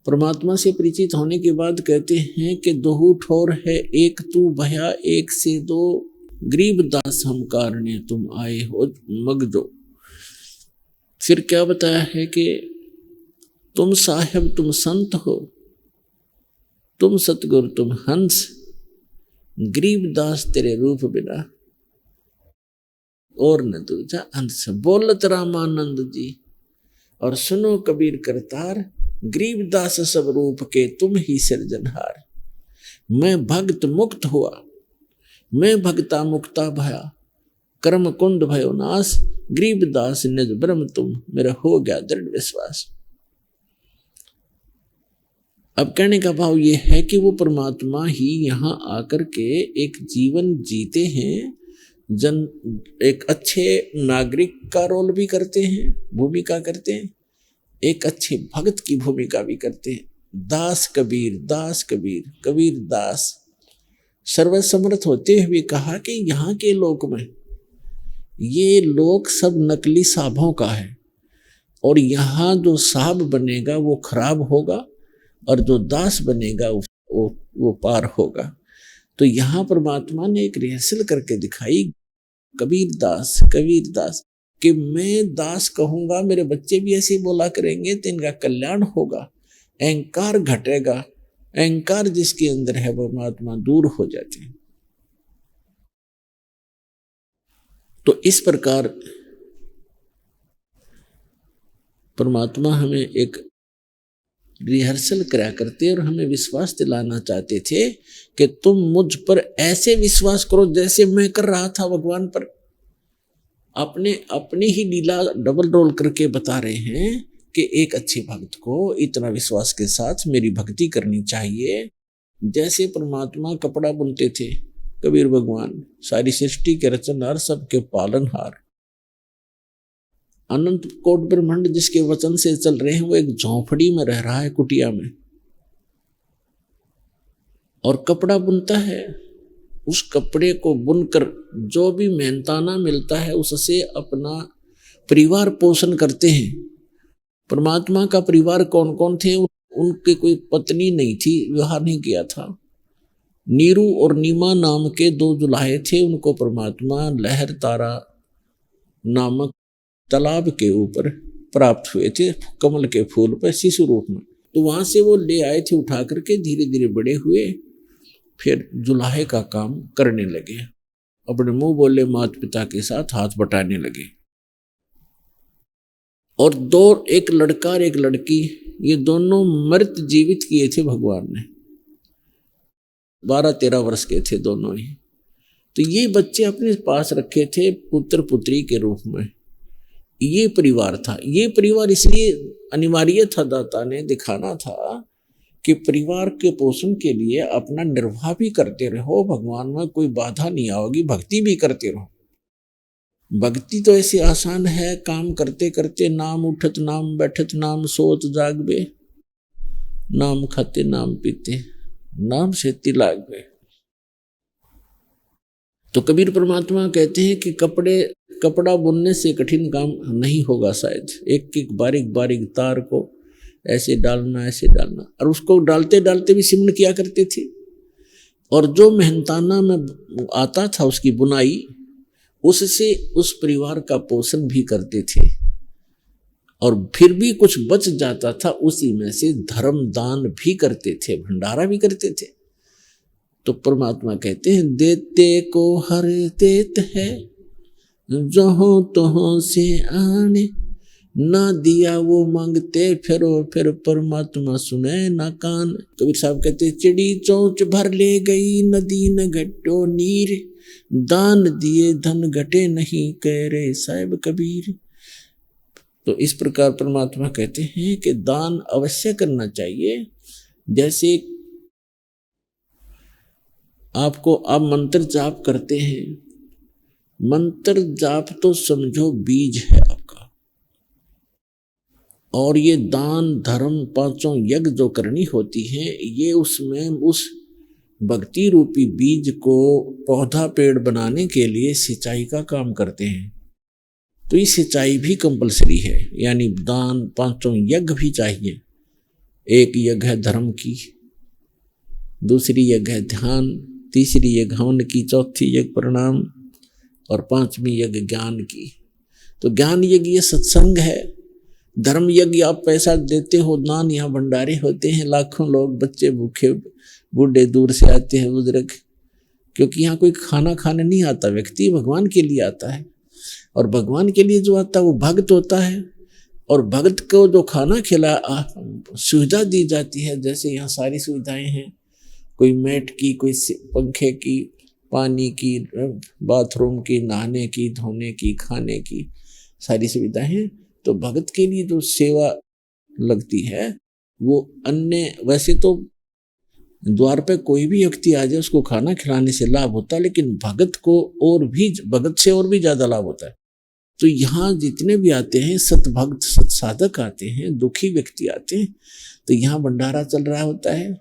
परमात्मा से परिचित होने के बाद कहते हैं कि दोहू ठोर है एक तू, भया एक से दो, गरीब दास हम कारणे तुम आए हो मगजो। फिर क्या बताया है कि तुम साहेब तुम संत हो, तुम सतगुरु तुम हंस, गरीब दास तेरे रूप बिना और न दूजा अंश। बोलत रामानंद जी और सुनो कबीर करतार, गरीब दास सब रूप के तुम ही सिरजनहार। मैं भक्त मुक्त हुआ, मैं भक्ता मुक्ता भया, कर्म कुंड भयो नाश, गरीब दास निज ब्रह्म तुम, मेरा हो गया दृढ़ विश्वास। अब कहने का भाव ये है कि वो परमात्मा ही यहाँ आकर के एक जीवन जीते हैं, एक अच्छे नागरिक का रोल भी करते हैं, भूमिका करते हैं, एक अच्छे भक्त की भूमिका भी करते हैं। दास कबीर, दास कबीर, कबीर दास। सर्वसमर्थ होते हुए कहा कि यहाँ के लोक में ये लोक सब नकली साहबों का है, और यहाँ जो साहब बनेगा वो खराब होगा, और जो दास बनेगा वो पार होगा। तो यहाँ परमात्मा ने एक रिहर्सल करके दिखाई, कबीर दास कि मैं दास कहूंगा, मेरे बच्चे भी ऐसे बोला करेंगे तो इनका कल्याण होगा, अहंकार घटेगा, अहंकार जिसके अंदर है परमात्मा दूर हो जाते हैं। तो इस प्रकार परमात्मा हमें एक रिहर्सल करा करते और हमें विश्वास दिलाना चाहते थे कि तुम मुझ पर ऐसे विश्वास करो जैसे मैं कर रहा था भगवान पर। अपनी ही लीला डबल रोल करके बता रहे हैं कि एक अच्छे भक्त को इतना विश्वास के साथ मेरी भक्ति करनी चाहिए। जैसे परमात्मा कपड़ा बुनते थे, कबीर भगवान सारी सृष्टि के रचनहार, सबके पालनहार, अनंत कोट ब्रह्मांड जिसके वचन से चल रहे हैं, वो एक झोंपड़ी में रह रहा है, कुटिया में, और कपड़ा बुनता है। उस कपड़े को बुनकर जो भी मेहनताना मिलता है उससे अपना परिवार पोषण करते हैं। परमात्मा का परिवार कौन कौन थे? उनकी कोई पत्नी नहीं थी, विवाह नहीं किया था। नीरू और नीमा नाम के 2 दुल्हे थे, उनको परमात्मा लहर तारा नामक तालाब के ऊपर प्राप्त हुए थे, कमल के फूल पर शिशु रूप में। तो वहां से वो ले आए थे उठा करके, धीरे धीरे बड़े हुए, फिर जुलाहे का काम करने लगे, अपने मुंह बोले माता पिता के साथ हाथ बटाने लगे। और 2, एक लड़का और एक लड़की, ये दोनों मृत जीवित किए थे भगवान ने। 12-13 वर्ष के थे दोनों ही। तो ये बच्चे अपने पास रखे थे पुत्र पुत्री के रूप में। ये परिवार था। ये परिवार इसलिए अनिवार्य था, दाता ने दिखाना था कि परिवार के पोषण के लिए अपना निर्वाह भी करते रहो, भगवान में कोई बाधा नहीं आओगी, भक्ति भी करते रहो। भक्ति तो ऐसे आसान है, काम करते करते नाम उठत नाम बैठत नाम सोत जागबे, नाम खाते नाम पीते नाम से तिलाग बे। तो कबीर परमात्मा कहते हैं कि कपड़ा बुनने से कठिन काम नहीं होगा शायद। एक एक बारीक बारीक तार को ऐसे डालना ऐसे डालना, और उसको डालते डालते भी सिमन किया करते थे। और जो मेहनताना में आता था उसकी बुनाई, उससे उस परिवार का पोषण भी करते थे। और फिर भी कुछ बच जाता था, उसी में से धर्म दान भी करते थे, भंडारा भी करते थे। तो परमात्मा कहते हैं देते को हर देत है, जहाँ तहाँ से आने, ना दिया वो मांगते फिरो फिर परमात्मा सुने ना कान। कबीर साहब कहते चिड़ी चोंच भर ले गई नदी न घटो नीर, दान दिए धन घटे नहीं कह रे साहिब कबीर। तो इस प्रकार परमात्मा कहते हैं कि दान अवश्य करना चाहिए। जैसे आप मंत्र जाप करते हैं, मंत्र जाप तो समझो बीज है आपका, और ये दान धर्म पांचों यज्ञ जो करनी होती है, ये उसमें उस भक्ति रूपी बीज को पौधा पेड़ बनाने के लिए सिंचाई का काम करते हैं। तो ये सिंचाई भी कंपलसरी है, यानी दान पांचों यज्ञ भी चाहिए। एक यज्ञ है धर्म की, दूसरी यज्ञ है ध्यान, तीसरी यज्ञ हवन की, चौथी यज्ञ प्रणाम, और पांचवी यज्ञ ज्ञान की। तो ज्ञान यज्ञ ये सत्संग है। धर्म यज्ञ आप पैसा देते हो, दान यहाँ भंडारे होते हैं, लाखों लोग बच्चे भूखे बूढ़े दूर से आते हैं बुजुर्ग, क्योंकि यहाँ कोई खाना खाने नहीं आता, व्यक्ति भगवान के लिए आता है। और भगवान के लिए जो आता है वो भक्त होता है, और भक्त को जो खाना सुविधा दी जाती है, जैसे यहाँ सारी सुविधाएं हैं, कोई मैट की, कोई पंखे की, पानी की, बाथरूम की, नहाने की, धोने की, खाने की सारी सुविधाएं हैं। तो भगत के लिए जो सेवा लगती है वो अन्य, वैसे तो द्वार पे कोई भी व्यक्ति आ जाए उसको खाना खिलाने से लाभ होता है, लेकिन भगत को और भी, भगत से और भी ज्यादा लाभ होता है। तो यहाँ जितने भी आते हैं सतभक्त सत्साधक आते हैं, दुखी व्यक्ति आते हैं, तो यहाँ भंडारा चल रहा होता है,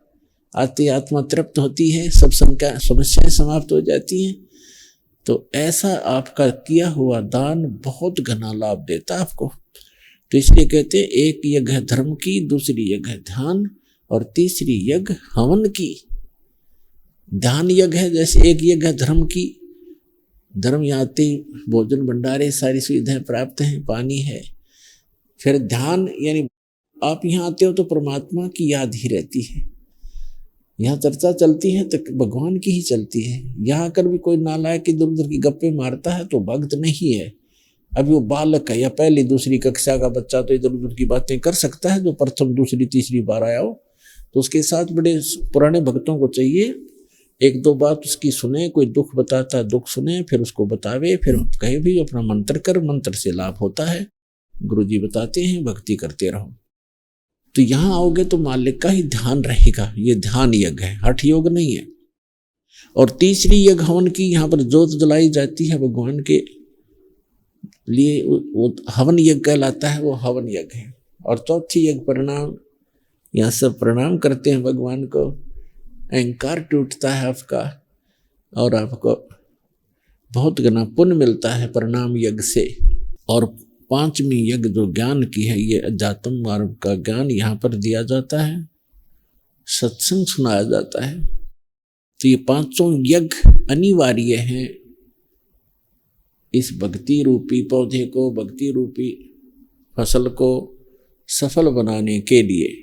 आते आत्मा तृप्त होती है, सब समस्याएं समाप्त हो जाती हैं। तो ऐसा आपका किया हुआ दान बहुत घना लाभ देता है आपको। तो इसलिए कहते हैं एक यज्ञ है धर्म की, दूसरी यज्ञ है ध्यान, और तीसरी यज्ञ हवन की। ध्यान यज्ञ है, जैसे एक यज्ञ है धर्म की, धर्म याते भोजन भंडारे सारी सुविधाएं प्राप्त हैं, पानी है। फिर ध्यान यानी आप यहाँ आते हो तो परमात्मा की याद ही रहती है, यहाँ चर्चा चलती है तो भगवान की ही चलती है। यहाँ आकर भी कोई नालायक इधर उधर की गप्पे मारता है तो भक्त नहीं है। अभी वो बालक है या पहली दूसरी कक्षा का बच्चा तो इधर उधर की बातें कर सकता है, जो प्रथम दूसरी तीसरी बार आया हो। तो उसके साथ बड़े पुराने भक्तों को चाहिए, एक दो बात उसकी सुने, कोई दुख बताता है दुख सुने, फिर उसको बतावे, फिर कहे भी अपना मंत्र कर, मंत्र से लाभ होता है, गुरुजी बताते हैं, भक्ति करते रहो। तो यहाँ आओगे तो मालिक का ही ध्यान रहेगा। ये ध्यान यज्ञ है, हठ योग नहीं है। और तीसरी यज्ञ हवन की, यहाँ पर जोत जलाई जाती है भगवान के लिए, वो हवन यज्ञ कहलाता है, वो हवन यज्ञ है। और चौथी यज्ञ प्रणाम, यहाँ सब प्रणाम करते हैं भगवान को, अहंकार टूटता है आपका और आपको बहुत घना पुण्य मिलता है प्रणाम यज्ञ से। और पांचवी यज्ञ जो ज्ञान की है, ये अध्यात्म मार्ग का ज्ञान यहाँ पर दिया जाता है, सत्संग सुनाया जाता है। तो ये पांचों यज्ञ अनिवार्य हैं इस भक्ति रूपी पौधे को, भक्ति रूपी फसल को सफल बनाने के लिए।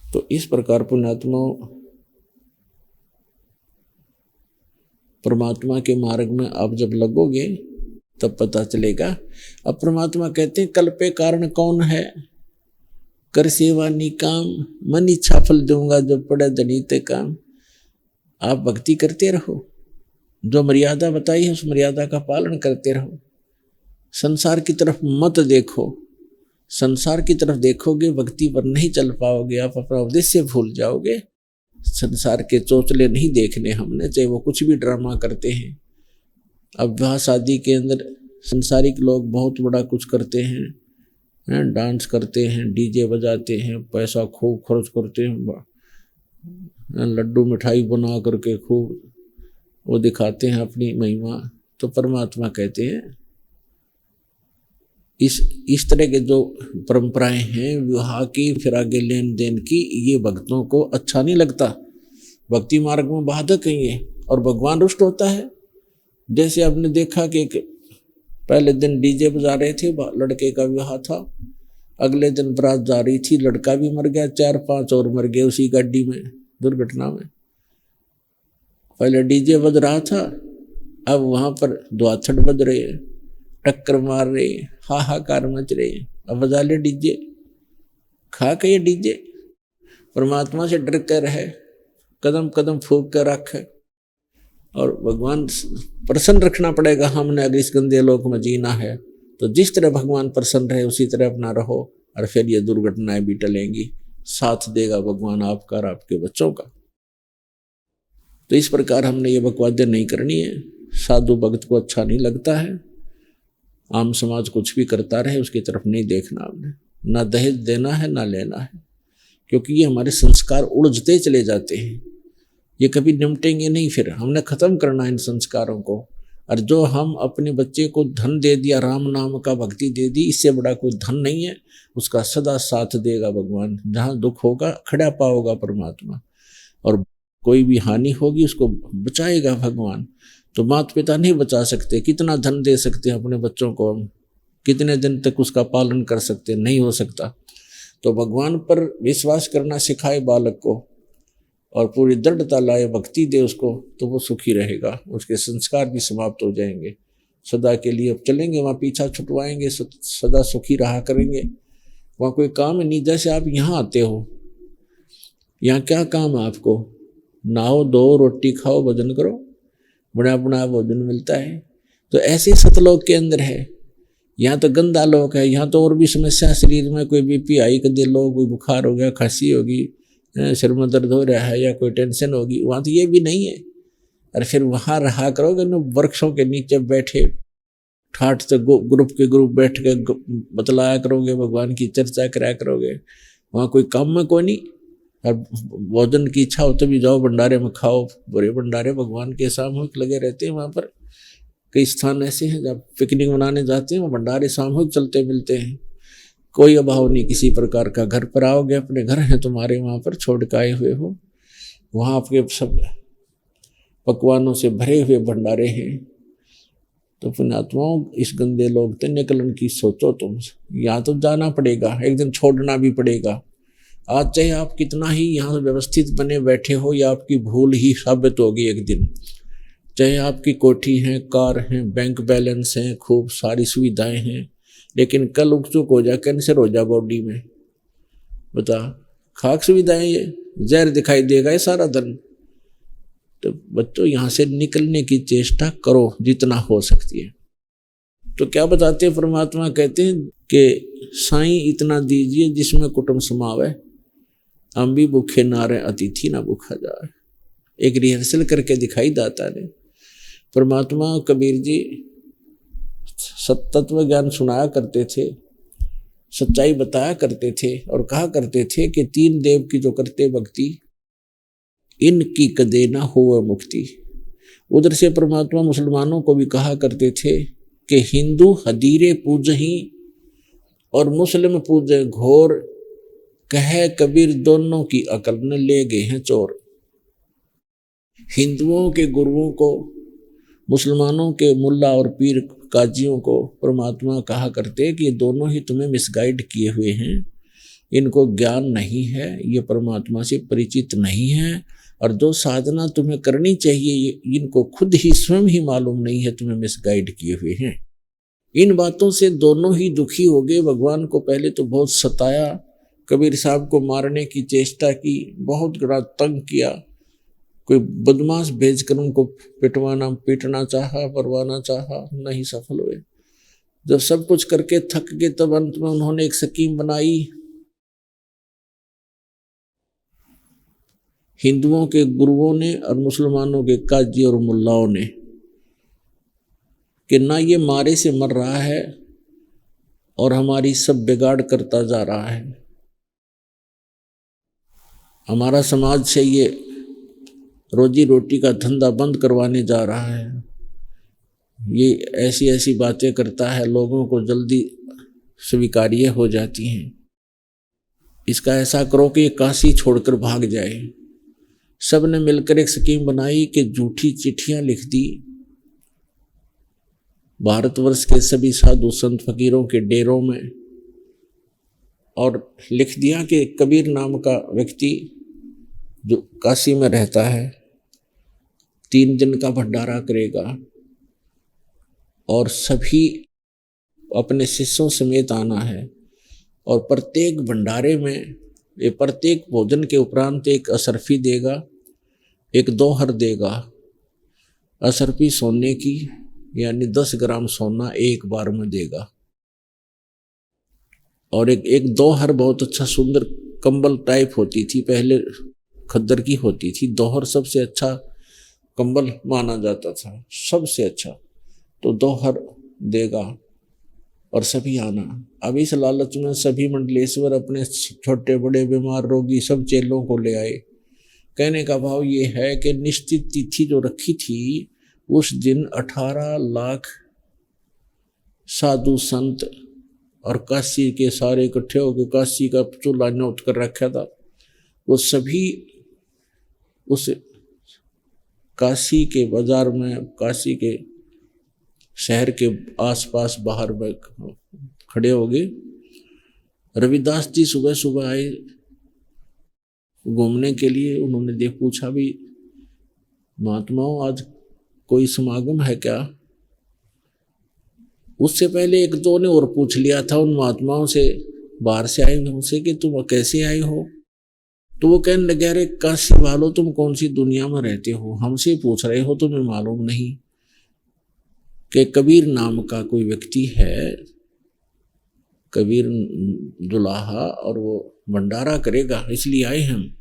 तो इस प्रकार पुण्यात्मा परमात्मा के मार्ग में आप जब लगोगे तब पता चलेगा। अब परमात्मा कहते हैं कल पे कारण कौन है, कर सेवा निकाम, मन इच्छा फल दूंगा जो पड़े जनीते काम। आप भक्ति करते रहो, जो मर्यादा बताई है उस मर्यादा का पालन करते रहो। संसार की तरफ मत देखो। संसार की तरफ देखोगे भक्ति पर नहीं चल पाओगे, आप अपना उद्देश्य भूल जाओगे। संसार के चोचले नहीं देखने हमने, चाहे वो कुछ भी ड्रामा करते हैं। अब विवाह शादी के अंदर संसारिक लोग बहुत बड़ा कुछ करते हैं, डांस करते हैं, डीजे बजाते हैं, पैसा खूब खर्च करते हैं, लड्डू मिठाई बना करके खूब वो दिखाते हैं अपनी महिमा। तो परमात्मा कहते हैं इस तरह के जो परंपराएं हैं विवाह की, फिर आगे लेन देन की, ये भक्तों को अच्छा नहीं लगता। भक्ति मार्ग में बाधक है ये, और भगवान रुष्ट होता है। जैसे आपने देखा कि पहले दिन डीजे बजा रहे थे, लड़के का विवाह था, अगले दिन बारात जा रही थी, लड़का भी मर गया, 4-5 और मर गए उसी गाड़ी में, दुर्घटना में। पहले डीजे बज रहा था, अब वहां पर द्वाथड़ बज रहे हैं, टक्कर मार रहे, हाहाकार मच रहे। अब बजा ले डीजे, खा के ये डीजे। परमात्मा से डर कर रहे, कदम कदम फूक कर रखे, और भगवान प्रसन्न रखना पड़ेगा हमने। अगर इस गंदे लोक में जीना है तो जिस तरह भगवान प्रसन्न रहे उसी तरह अपना रहो, और फिर ये दुर्घटनाएं भी टलेंगी। साथ देगा भगवान आपका और आपके बच्चों का। तो इस प्रकार हमने ये बकवादे नहीं करनी है। साधु भक्त को अच्छा नहीं लगता है, आम समाज कुछ भी करता रहे उसकी तरफ नहीं देखना हमने। ना दहेज देना है ना लेना है, क्योंकि ये हमारे संस्कार उलझते चले जाते हैं, ये कभी निपटेंगे नहीं। फिर हमने खत्म करना इन संस्कारों को। और जो हम अपने बच्चे को धन दे दिया, राम नाम का भक्ति दे दी, इससे बड़ा कोई धन नहीं है। उसका सदा साथ देगा भगवान। जहाँ दुख होगा खड़ा पाओगा परमात्मा, और कोई भी हानि होगी उसको बचाएगा भगवान। तो माता पिता नहीं बचा सकते, कितना धन दे सकते हैं अपने बच्चों को हम, कितने दिन तक उसका पालन कर सकते, नहीं हो सकता। तो भगवान पर विश्वास करना सिखाए बालक को, और पूरी दृढ़ता लाए, भक्ति दे उसको, तो वो सुखी रहेगा। उसके संस्कार भी समाप्त हो जाएंगे सदा के लिए। अब चलेंगे वहाँ पीछा छुटवाएंगे, सदा सुखी रहा करेंगे। वहाँ कोई काम नहीं। जैसे आप यहाँ आते हो, यहाँ क्या काम है आपको? नहाओ धो, रोटी खाओ, भजन करो, बड़ा बड़ा भोजन मिलता है। तो ऐसे सतलोक के अंदर है। यहाँ तो गंदा लोक है, यहाँ तो और भी समस्या शरीर में, कोई बीपी हाई कर दे लो, कोई बुखार हो गया, खांसी होगी, सिर में दर्द हो रहा है, या कोई टेंशन होगी। वहाँ तो ये भी नहीं है। और फिर वहाँ रहा करोगे ना, वृक्षों के नीचे बैठे ठाठ से ग्रुप के ग्रुप बैठ के बतलाया करोगे, भगवान की चर्चा कराया करोगे। वहाँ कोई काम में कोई नहीं। और भोजन की इच्छा हो तो भी जाओ भंडारे में खाओ, बुरे भंडारे भगवान के सामूहिक लगे रहते हैं। वहाँ पर कई स्थान ऐसे हैं जब पिकनिक मनाने जाते हैं, वो भंडारे सामूहिक चलते मिलते हैं। कोई अभाव नहीं किसी प्रकार का। घर पर आओगे, अपने घर हैं तुम्हारे, वहाँ पर छोड़ के आए हुए हो, वहाँ आपके सब पकवानों से भरे हुए भंडारे हैं। तो पुण्यात्माओं, इस गंदे लोग तो निकलन की सोचो तुम। यहाँ तो जाना पड़ेगा, एक दिन छोड़ना भी पड़ेगा। आज चाहे आप कितना ही यहाँ व्यवस्थित बने बैठे हो, या आपकी भूल ही साबित होगी एक दिन। चाहे आपकी कोठी है, कार है, बैंक बैलेंस है, खूब सारी सुविधाएं हैं, लेकिन कल उकचुक हो जा, कैंसर हो जा बॉडी में, बता, खाक सुविधाएं, ये जहर दिखाई देगा ये सारा धन। तो बच्चों, यहाँ से निकलने की चेष्टा करो जितना हो सकती है। तो क्या बताते हैं परमात्मा? कहते हैं कि साईं इतना दीजिए जिसमें कुटुंब समावे, हम भी भूखे ना रहे, अतिथि ना भूखा जाए। एक रिहर्सल करके दिखाई दाता ने। परमात्मा कबीर जी तत्व ज्ञान सुनाया करते थे, सच्चाई बताया करते थे, और कहा करते थे कि 3 देव की जो करते भक्ति, इनकी कदे ना हो मुक्ति। उधर से परमात्मा मुसलमानों को भी कहा करते थे कि हिंदू हदीरे पूजही और मुस्लिम पूजे घोर, कहे कबीर दोनों की अकल न ले गए हैं चोर। हिंदुओं के गुरुओं को, मुसलमानों के मुल्ला और पीर काजियों को परमात्मा कहा करते कि ये दोनों ही तुम्हें मिसगाइड किए हुए हैं, इनको ज्ञान नहीं है, ये परमात्मा से परिचित नहीं है, और जो साधना तुम्हें करनी चाहिए इनको खुद ही स्वयं ही मालूम नहीं है, तुम्हें मिसगाइड किए हुए हैं। इन बातों से दोनों ही दुखी हो गए। भगवान को पहले तो बहुत सताया, कबीर साहब को मारने की चेष्टा की, बहुत बड़ा तंग किया, कोई बदमाश भेजकर उनको पीटना चाहा, मरवाना चाहा, नहीं सफल हुए। जब सब कुछ करके थक गए तब अंत में उन्होंने एक स्कीम बनाई। हिंदुओं के गुरुओं ने और मुसलमानों के काजी और मुल्लाओं ने, कि ना ये मारे से मर रहा है और हमारी सब बिगाड़ करता जा रहा है, हमारा समाज से ये रोजी रोटी का धंधा बंद करवाने जा रहा है, ये ऐसी ऐसी बातें करता है, लोगों को जल्दी स्वीकार्य हो जाती हैं, इसका ऐसा करो कि ये काशी छोड़कर भाग जाए। सब ने मिलकर एक स्कीम बनाई कि झूठी चिट्ठियां लिख दी भारतवर्ष के सभी साधु संत फकीरों के डेरों में, और लिख दिया कि कबीर नाम का व्यक्ति जो काशी में रहता है 3 दिन का भंडारा करेगा और सभी अपने शिष्यों समेत आना है, और प्रत्येक भंडारे में ये प्रत्येक भोजन के उपरांत एक असरफी देगा, एक दोहर देगा। असरफी सोने की यानी 10 ग्राम सोना एक बार में देगा, और एक दोहर बहुत अच्छा सुंदर कंबल टाइप होती थी, पहले खद्दर की होती थी, दोहर सबसे अच्छा कंबल माना जाता था, सबसे अच्छा, तो दोहर देगा और सभी आना। अब इस लालच में सभी मंडलेश्वर अपने छोटे बड़े बीमार रोगी सब चेलों को ले आए। कहने का भाव ये है कि निश्चित तिथि जो रखी थी उस दिन 18 लाख साधु संत और काशी के सारे इकट्ठे होकर काशी का चूल्हा न्योत कर रखा था, वो सभी उस काशी के बाजार में, काशी के शहर के आसपास बाहर खड़े हो गए। रविदास जी सुबह सुबह आए घूमने के लिए, उन्होंने पूछा भी महात्माओं आज कोई समागम है क्या? उससे पहले 1-2 ने और पूछ लिया था उन महात्माओं से, बाहर से आए उनसे, कि तुम कैसे आए हो? तो वो कहने लगे, अरे काशी वालों तुम कौन सी दुनिया में रहते हो, हमसे पूछ रहे हो, तुम्हें मालूम नहीं कि कबीर नाम का कोई व्यक्ति है, कबीर दुलाहा, और वो भंडारा करेगा, इसलिए आए हम।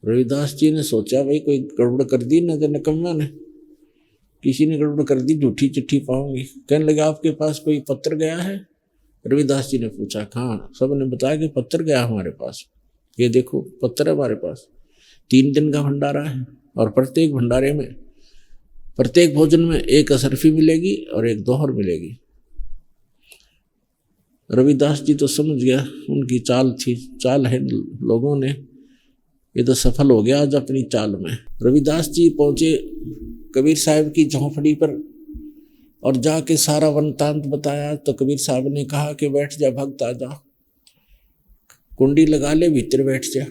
रविदास जी ने सोचा भाई कोई गड़बड़ कर दी नजर निकम्मा ने, किसी ने गड़बड़ कर दी, झूठी चिट्ठी पाऊंगी। कहने लगे आपके पास कोई पत्र गया है? रविदास जी ने पूछा, हाँ। सब ने बताया कि पत्र गया हमारे पास, ये देखो पत्र है हमारे पास, 3 दिन का भंडारा है, और प्रत्येक भंडारे में प्रत्येक भोजन में एक असरफी मिलेगी और एक दोहर मिलेगी। रविदास जी तो समझ गया उनकी चाल है लोगों ने, ये तो सफल हो गया आज अपनी चाल में। रविदास जी पहुंचे कबीर साहब की झोंपड़ी पर और जाके सारा वृत्तांत बताया। तो कबीर साहब ने कहा कि बैठ जा भक्त, आ जा, कुंडी लगा ले, भीतर बैठ जा।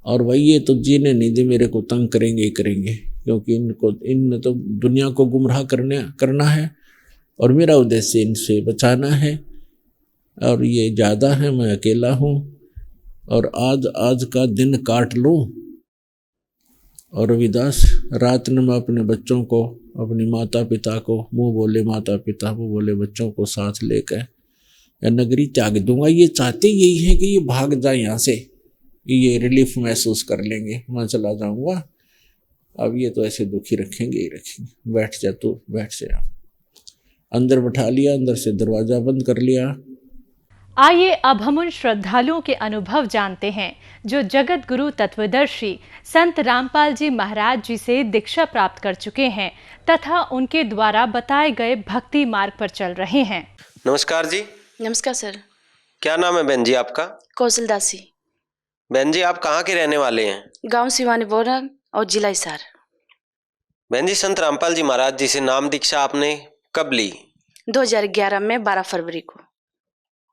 और वही ये तो जीने नहीं दे, मेरे को तंग करेंगे ही करेंगे, क्योंकि इन तो दुनिया को गुमराह करना है और मेरा उद्देश्य इनसे बचाना है, और ये ज़्यादा है, मैं अकेला हूँ, और आज का दिन काट लूँ। और रविदास रात में मैं अपने बच्चों को, अपनी माता पिता को, मुँह बोले माता पिता, मुँह बोले बच्चों को साथ लेकर या नगरी त्याग दूंगा। ये चाहते यही है कि ये भाग जाए यहाँ से, ये रिलीफ महसूस कर लेंगे, मैं चला जाऊंगा। अब ये तो ऐसे दुखी रखेंगे ही रखेंगे, बैठ जा तू, बैठ जा। अंदर बैठा लिया, अंदर से दरवाजा बंद कर लिया। आइए अब हम उन श्रद्धालुओं के अनुभव जानते हैं जो जगत गुरु तत्वदर्शी संत रामपाल जी महाराज जी से दीक्षा प्राप्त कर चुके हैं तथा उनके द्वारा बताए गए भक्ति मार्ग पर चल रहे हैं। नमस्कार जी। नमस्कार सर। क्या नाम है बहन जी आपका? कौशल दासी। बहन जी आप कहाँ के रहने वाले हैं? गांव सिवानी बोरन और जिला हिसार। बहन जी संत रामपाल जी महाराज जी से नाम दीक्षा आपने कब ली? 2011 में 12 फरवरी को।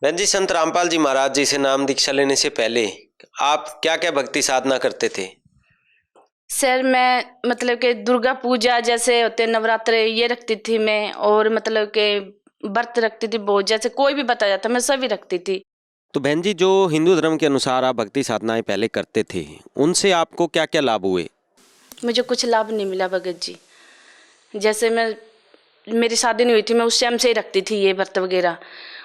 बहन जी संत रामपाल जी महाराज जी से नाम दीक्षा लेने से पहले आप क्या क्या भक्ति साधना करते थे? सर मैं मतलब कि दुर्गा पूजा जैसे होते नवरात्र ये रखती थी मैं, और मतलब कि व्रत रखती थी बहुत, जैसे कोई भी बताया जाता मैं सभी रखती थी। तो बहन जी, जो हिंदू धर्म के अनुसार आप भक्ति साधनाएं पहले करते थे, उनसे आपको क्या क्या लाभ हुए? मुझे कुछ लाभ नहीं मिला भगत जी। जैसे मेरी शादी नहीं हुई थी, मैं उस टाइम से ही रखती थी ये व्रत वगैरह,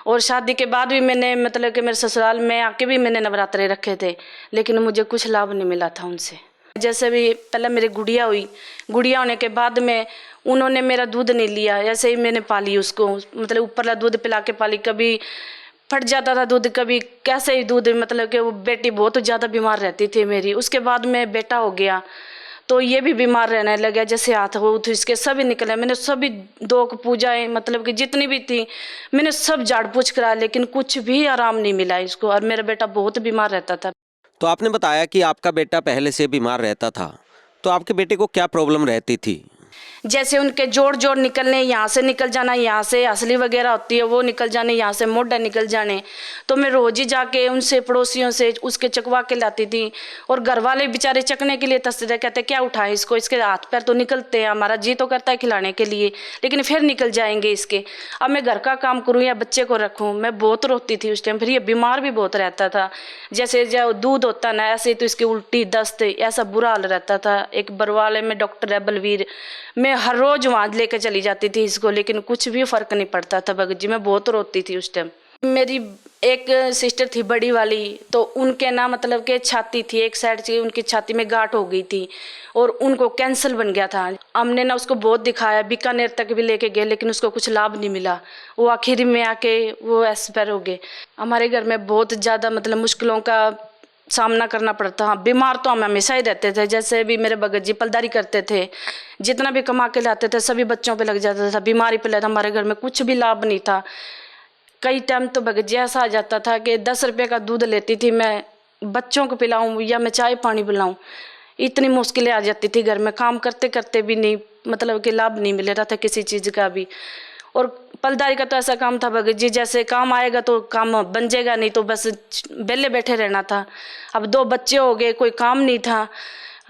और शादी के बाद भी मैंने मतलब कि मेरे ससुराल में आके भी मैंने नवरात्रे रखे थे, लेकिन मुझे कुछ लाभ नहीं मिला था उनसे। जैसे भी पहले मेरी गुड़िया हुई, गुड़िया होने के बाद में उन्होंने मेरा दूध नहीं लिया, ऐसे ही मैंने पाली उसको, मतलब ऊपरला दूध पिला के पाली। कभी फट जाता था दूध, कभी कैसे ही दूध, मतलब कि वो बेटी बहुत ज़्यादा बीमार रहती थी मेरी। उसके बाद में बेटा हो गया तो ये भी बीमार रहने लगा, जैसे हाथ हो तो इसके सभी निकले। मैंने सभी 2 पूजाएं मतलब कि जितनी भी थी मैंने सब झाड़ पूछ करा, लेकिन कुछ भी आराम नहीं मिला इसको, और मेरा बेटा बहुत बीमार रहता था। तो आपने बताया कि आपका बेटा पहले से बीमार रहता था, तो आपके बेटे को क्या प्रॉब्लम रहती थी? जैसे उनके जोड़ निकलने, यहाँ से निकल जाना, यहाँ से असली वगैरह होती है वो निकल जाने, यहाँ से मोटा निकल जाने। तो मैं रोज ही जाके उनसे पड़ोसियों से उसके चकवा के लाती थी, और घर वाले बेचारे चकने के लिए तरसते थे, कहते क्या उठाएं इसको, इसके हाथ पैर तो निकलते हैं, हमारा जी तो करता है खिलाने के लिए, लेकिन फिर निकल जाएंगे इसके। अब मैं घर का काम करूँ या बच्चे को रखूँ, मैं बहुत रोती थी उस टाइम। फिर ये बीमार भी बहुत रहता था, जैसे जो दूध होता ना ऐसे तो इसकी उल्टी दस्त ऐसा बुरा हाल रहता था। एक बरवाले में डॉक्टर है बलवीर, मैं हर रोज वहाँ लेकर चली जाती थी इसको, लेकिन कुछ भी फर्क नहीं पड़ता था भगत जी। मैं बहुत रोती थी उस टाइम। मेरी एक सिस्टर थी बड़ी वाली, तो उनके ना मतलब के छाती थी एक साइड से, उनकी छाती में गांठ हो गई थी और उनको कैंसर बन गया था। हमने ना उसको बहुत दिखाया, बीकानेर तक भी लेके गए, लेकिन उसको कुछ लाभ नहीं मिला। वो आखिर में आके वो एक्सपायर हो गए। हमारे घर में बहुत ज़्यादा मतलब मुश्किलों का सामना करना पड़ता। हाँ, बीमार तो हम हमेशा ही रहते थे। जैसे भी मेरे भगत जी पलदारी करते थे, जितना भी कमा के लाते थे सभी बच्चों पे लग जाता था, बीमारी पे लगता। हमारे घर में कुछ भी लाभ नहीं था। कई टाइम तो भगत जी ऐसा आ जाता था कि 10 रुपये का दूध लेती थी मैं, बच्चों को पिलाऊं या मैं चाय पानी पिलाऊं, इतनी मुश्किलें आ जाती थी घर में। काम करते करते भी नहीं मतलब कि लाभ नहीं मिल रहा था किसी चीज़ का भी। और पलदारी का तो ऐसा काम था भगत जी, जैसे काम आएगा तो काम बन जाएगा, नहीं तो बस बेले बैठे रहना था। अब 2 बच्चे हो गए, कोई काम नहीं था,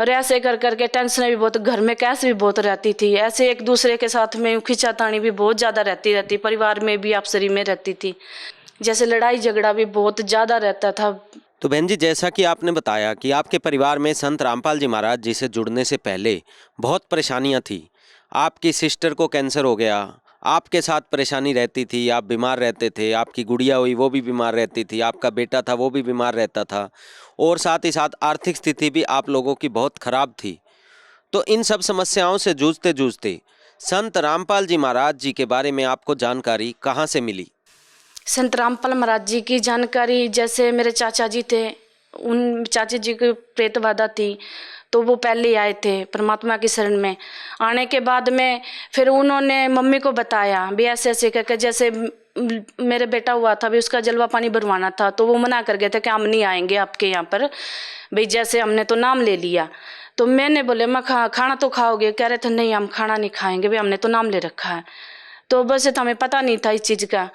और ऐसे कर करके टेंशन भी बहुत, घर में कैस भी बहुत रहती थी। ऐसे एक दूसरे के साथ में खिंचातानी भी बहुत ज़्यादा रहती, परिवार में भी आपसरी में रहती थी। जैसे लड़ाई झगड़ा भी बहुत ज़्यादा रहता था। तो बहन जी, जैसा कि आपने बताया कि आपके परिवार में संत रामपाल जी महाराज जी से जुड़ने से पहले बहुत परेशानियां थी। आपकी सिस्टर को कैंसर हो गया, आपके साथ परेशानी रहती थी, आप बीमार रहते थे, आपकी गुड़िया हुई वो भी बीमार रहती थी, आपका बेटा था वो भी बीमार रहता था, और साथ ही साथ आर्थिक स्थिति भी आप लोगों की बहुत खराब थी। तो इन सब समस्याओं से जूझते जूझते संत रामपाल जी महाराज जी के बारे में आपको जानकारी कहाँ से मिली? संत रामपाल महाराज जी की जानकारी, जैसे मेरे चाचा जी थे, उन चाचा जी की प्रेत बाधा थी, तो वो पहले आए थे परमात्मा की शरण में। आने के बाद में फिर उन्होंने मम्मी को बताया भी ऐसे ऐसे करके, जैसे मेरे बेटा हुआ था भी उसका जलवा पानी भरवाना था, तो वो मना कर गए थे कि हम नहीं आएंगे आपके यहाँ पर भाई, जैसे हमने तो नाम ले लिया। तो मैंने बोले मैं खाना तो खाओगे? कह रहे थे नहीं हम खाना नहीं खाएंगे भाई, हमने तो नाम ले रखा है। तो बस तो हमें पता नहीं था इस चीज़ का,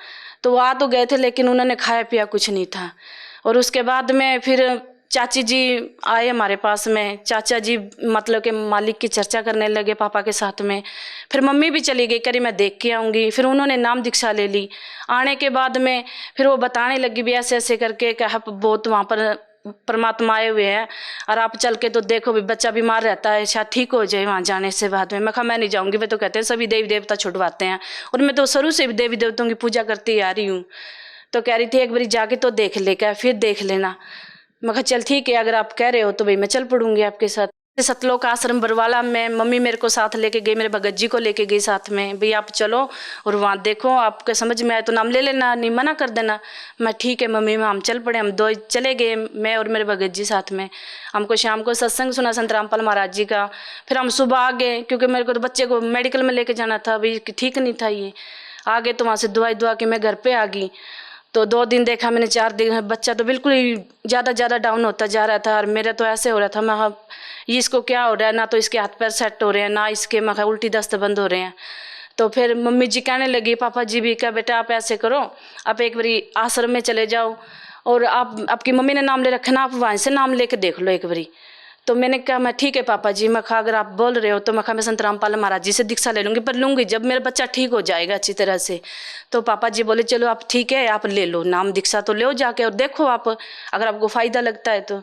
तो आ तो गए थे लेकिन उन्होंने खाया पिया कुछ नहीं था। और उसके बाद में फिर चाची जी आए हमारे पास में, चाचा जी मतलब के मालिक की चर्चा करने लगे पापा के साथ में। फिर मम्मी भी चली गई, करी मैं देख के आऊँगी। फिर उन्होंने नाम दीक्षा ले ली। आने के बाद में फिर वो बताने लगी भी ऐसे ऐसे करके कि आप बहुत वहाँ पर परमात्मा आए हुए हैं और आप चल के तो देखो भी बच्चा बीमार रहता है, शायद ठीक हो जाए वहाँ जाने से बाद में। मैं कहा मैं नहीं जाऊँगी, वे तो कहते हैं सभी देवी देवता छुड़वाते हैं, और मैं तो शुरू से भी देवी देवताओं की पूजा करती आ रही हूँ। तो कह रही थी एक बारी जाके तो देख ले, क्या फिर देख लेना। मैं कहा चल ठीक है, अगर आप कह रहे हो तो भाई मैं चल पड़ूंगी आपके साथ। सतलोक आश्रम बरवाला में मम्मी मेरे को साथ लेके गई, मेरे भगत जी को लेके गई साथ में, भाई आप चलो और वहाँ देखो, आपके समझ में आए तो नाम ले लेना, नहीं मना कर देना। मैं ठीक है मम्मी, में हम चल पड़े। हम 2 चले गए, मैं और मेरे भगत जी साथ में। हमको शाम को सत्संग सुना संत रामपाल महाराज जी का। फिर हम सुबह आ गए, क्योंकि मेरे को तो बच्चे को मेडिकल में लेके जाना था, भाई ठीक नहीं था ये। आ गए तो वहाँ से दवाई दुआ के मैं घर पे आ गई। तो 2 दिन देखा मैंने, 4 दिन बच्चा तो बिल्कुल ही ज़्यादा डाउन होता जा रहा था। और मेरा तो ऐसे हो रहा था, मैं ये इसको क्या हो रहा है, ना तो इसके हाथ पैर सेट हो रहे हैं, ना इसके मैं उल्टी दस्त बंद हो रहे हैं। तो फिर मम्मी जी कहने लगी, पापा जी भी, क्या बेटा आप ऐसे करो, आप एक बारी आश्रम में चले जाओ और आप आपकी मम्मी ने नाम ले रखा ना, आप वहाँ से नाम लेके देख लो एक बारी। तो मैंने कहा मैं ठीक है पापा जी, मैं कहा अगर आप बोल रहे हो तो मैं कहा मैं संत रामपाल महाराज जी से दीक्षा ले लूँगी, पर लूँगी जब मेरा बच्चा ठीक हो जाएगा अच्छी तरह से। तो पापा जी बोले चलो आप ठीक है, आप ले लो नाम दीक्षा तो ले हो जाके और देखो आप अगर आपको फ़ायदा लगता है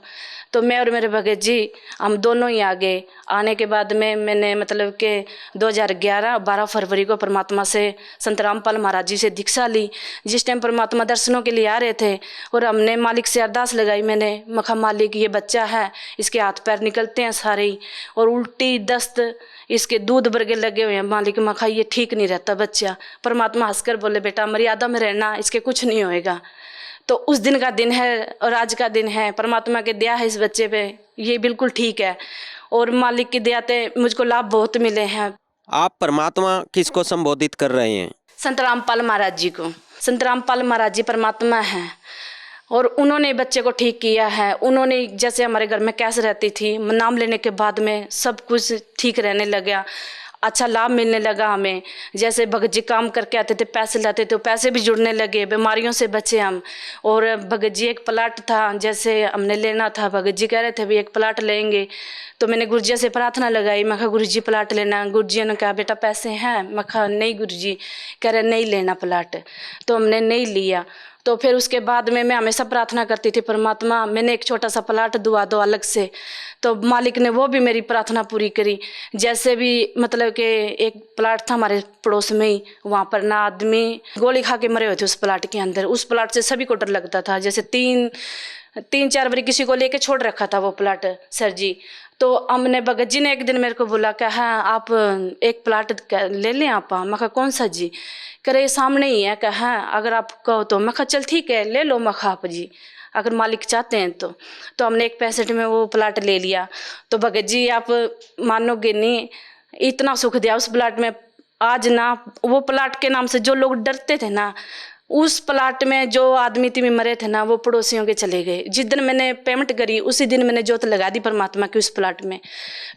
तो मैं और मेरे भगत जी हम दोनों ही आ गए। आने के बाद में मैंने मतलब कि 2011 12 फरवरी को परमात्मा से संत रामपाल महाराज जी से दीक्षा ली। जिस टाइम परमात्मा दर्शनों के लिए आ रहे थे और हमने मालिक से अरदास लगाई, मैंने मखा मालिक ये बच्चा है, इसके हाथ पैर निकलते हैं सारे ही और उल्टी दस्त इसके दूध बरगे लगे हुए हैं मालिक, मखा ये ठीक नहीं रहता बच्चा। परमात्मा हंसकर बोले बेटा मर्यादा में रहना, इसके कुछ नहीं होएगा। तो उस दिन का दिन है और आज का दिन है, परमात्मा की दया है इस बच्चे पे, ये बिल्कुल ठीक है और मालिक की दया से मुझको लाभ बहुत मिले हैं। आप परमात्मा किसको संबोधित कर रहे हैं? संत रामपाल महाराज जी को। संत रामपाल महाराज जी परमात्मा हैं और उन्होंने बच्चे को ठीक किया है। उन्होंने जैसे हमारे घर में कैसे रहती थी, नाम लेने के बाद में सब कुछ ठीक रहने लगा, अच्छा लाभ मिलने लगा हमें। जैसे भगत जी काम करके आते थे, पैसे लाते थे, पैसे भी जुड़ने लगे, बीमारियों से बचे हम। और भगत जी एक प्लाट था जैसे हमने लेना था, भगत जी कह रहे थे भी एक प्लाट लेंगे, तो मैंने गुरुजी से प्रार्थना लगाई, मैं कहा गुरुजी प्लाट लेना। गुरुजी ने कहा बेटा पैसे हैं, मैं कहा नहीं गुरुजी, कह रहे नहीं लेना प्लाट, तो हमने नहीं लिया। तो फिर उसके बाद में मैं हमेशा प्रार्थना करती थी परमात्मा मैंने एक छोटा सा प्लाट दुआ दो अलग से, तो मालिक ने वो भी मेरी प्रार्थना पूरी करी। जैसे भी मतलब कि एक प्लाट था हमारे पड़ोस में ही, वहाँ पर ना आदमी गोली खा के मरे हुए थे उस प्लाट के अंदर। उस प्लाट से सभी को डर लगता था, जैसे तीन चार बार किसी को लेके छोड़ रखा था वो प्लाट सर जी। तो हमने भगत जी ने एक दिन मेरे को बोला कि हाँ आप एक प्लाट ले लें आप। मैं कहा कौन सा जी? करे सामने ही है। कहा हाँ अगर आप कहो तो। मैं कहा चल ठीक है ले लो। मैं कहा आप जी अगर मालिक चाहते हैं तो हमने 165 में वो प्लाट ले लिया। तो भगत जी आप मानोगे नहीं, इतना सुख दिया उस प्लाट में। आज ना वो प्लाट के नाम से जो लोग डरते थे ना, उस प्लाट में जो आदमी तीमी मरे थे ना, वो पड़ोसियों के चले गए। जिस दिन मैंने पेमेंट करी उसी दिन मैंने जोत लगा दी परमात्मा की उस प्लाट में।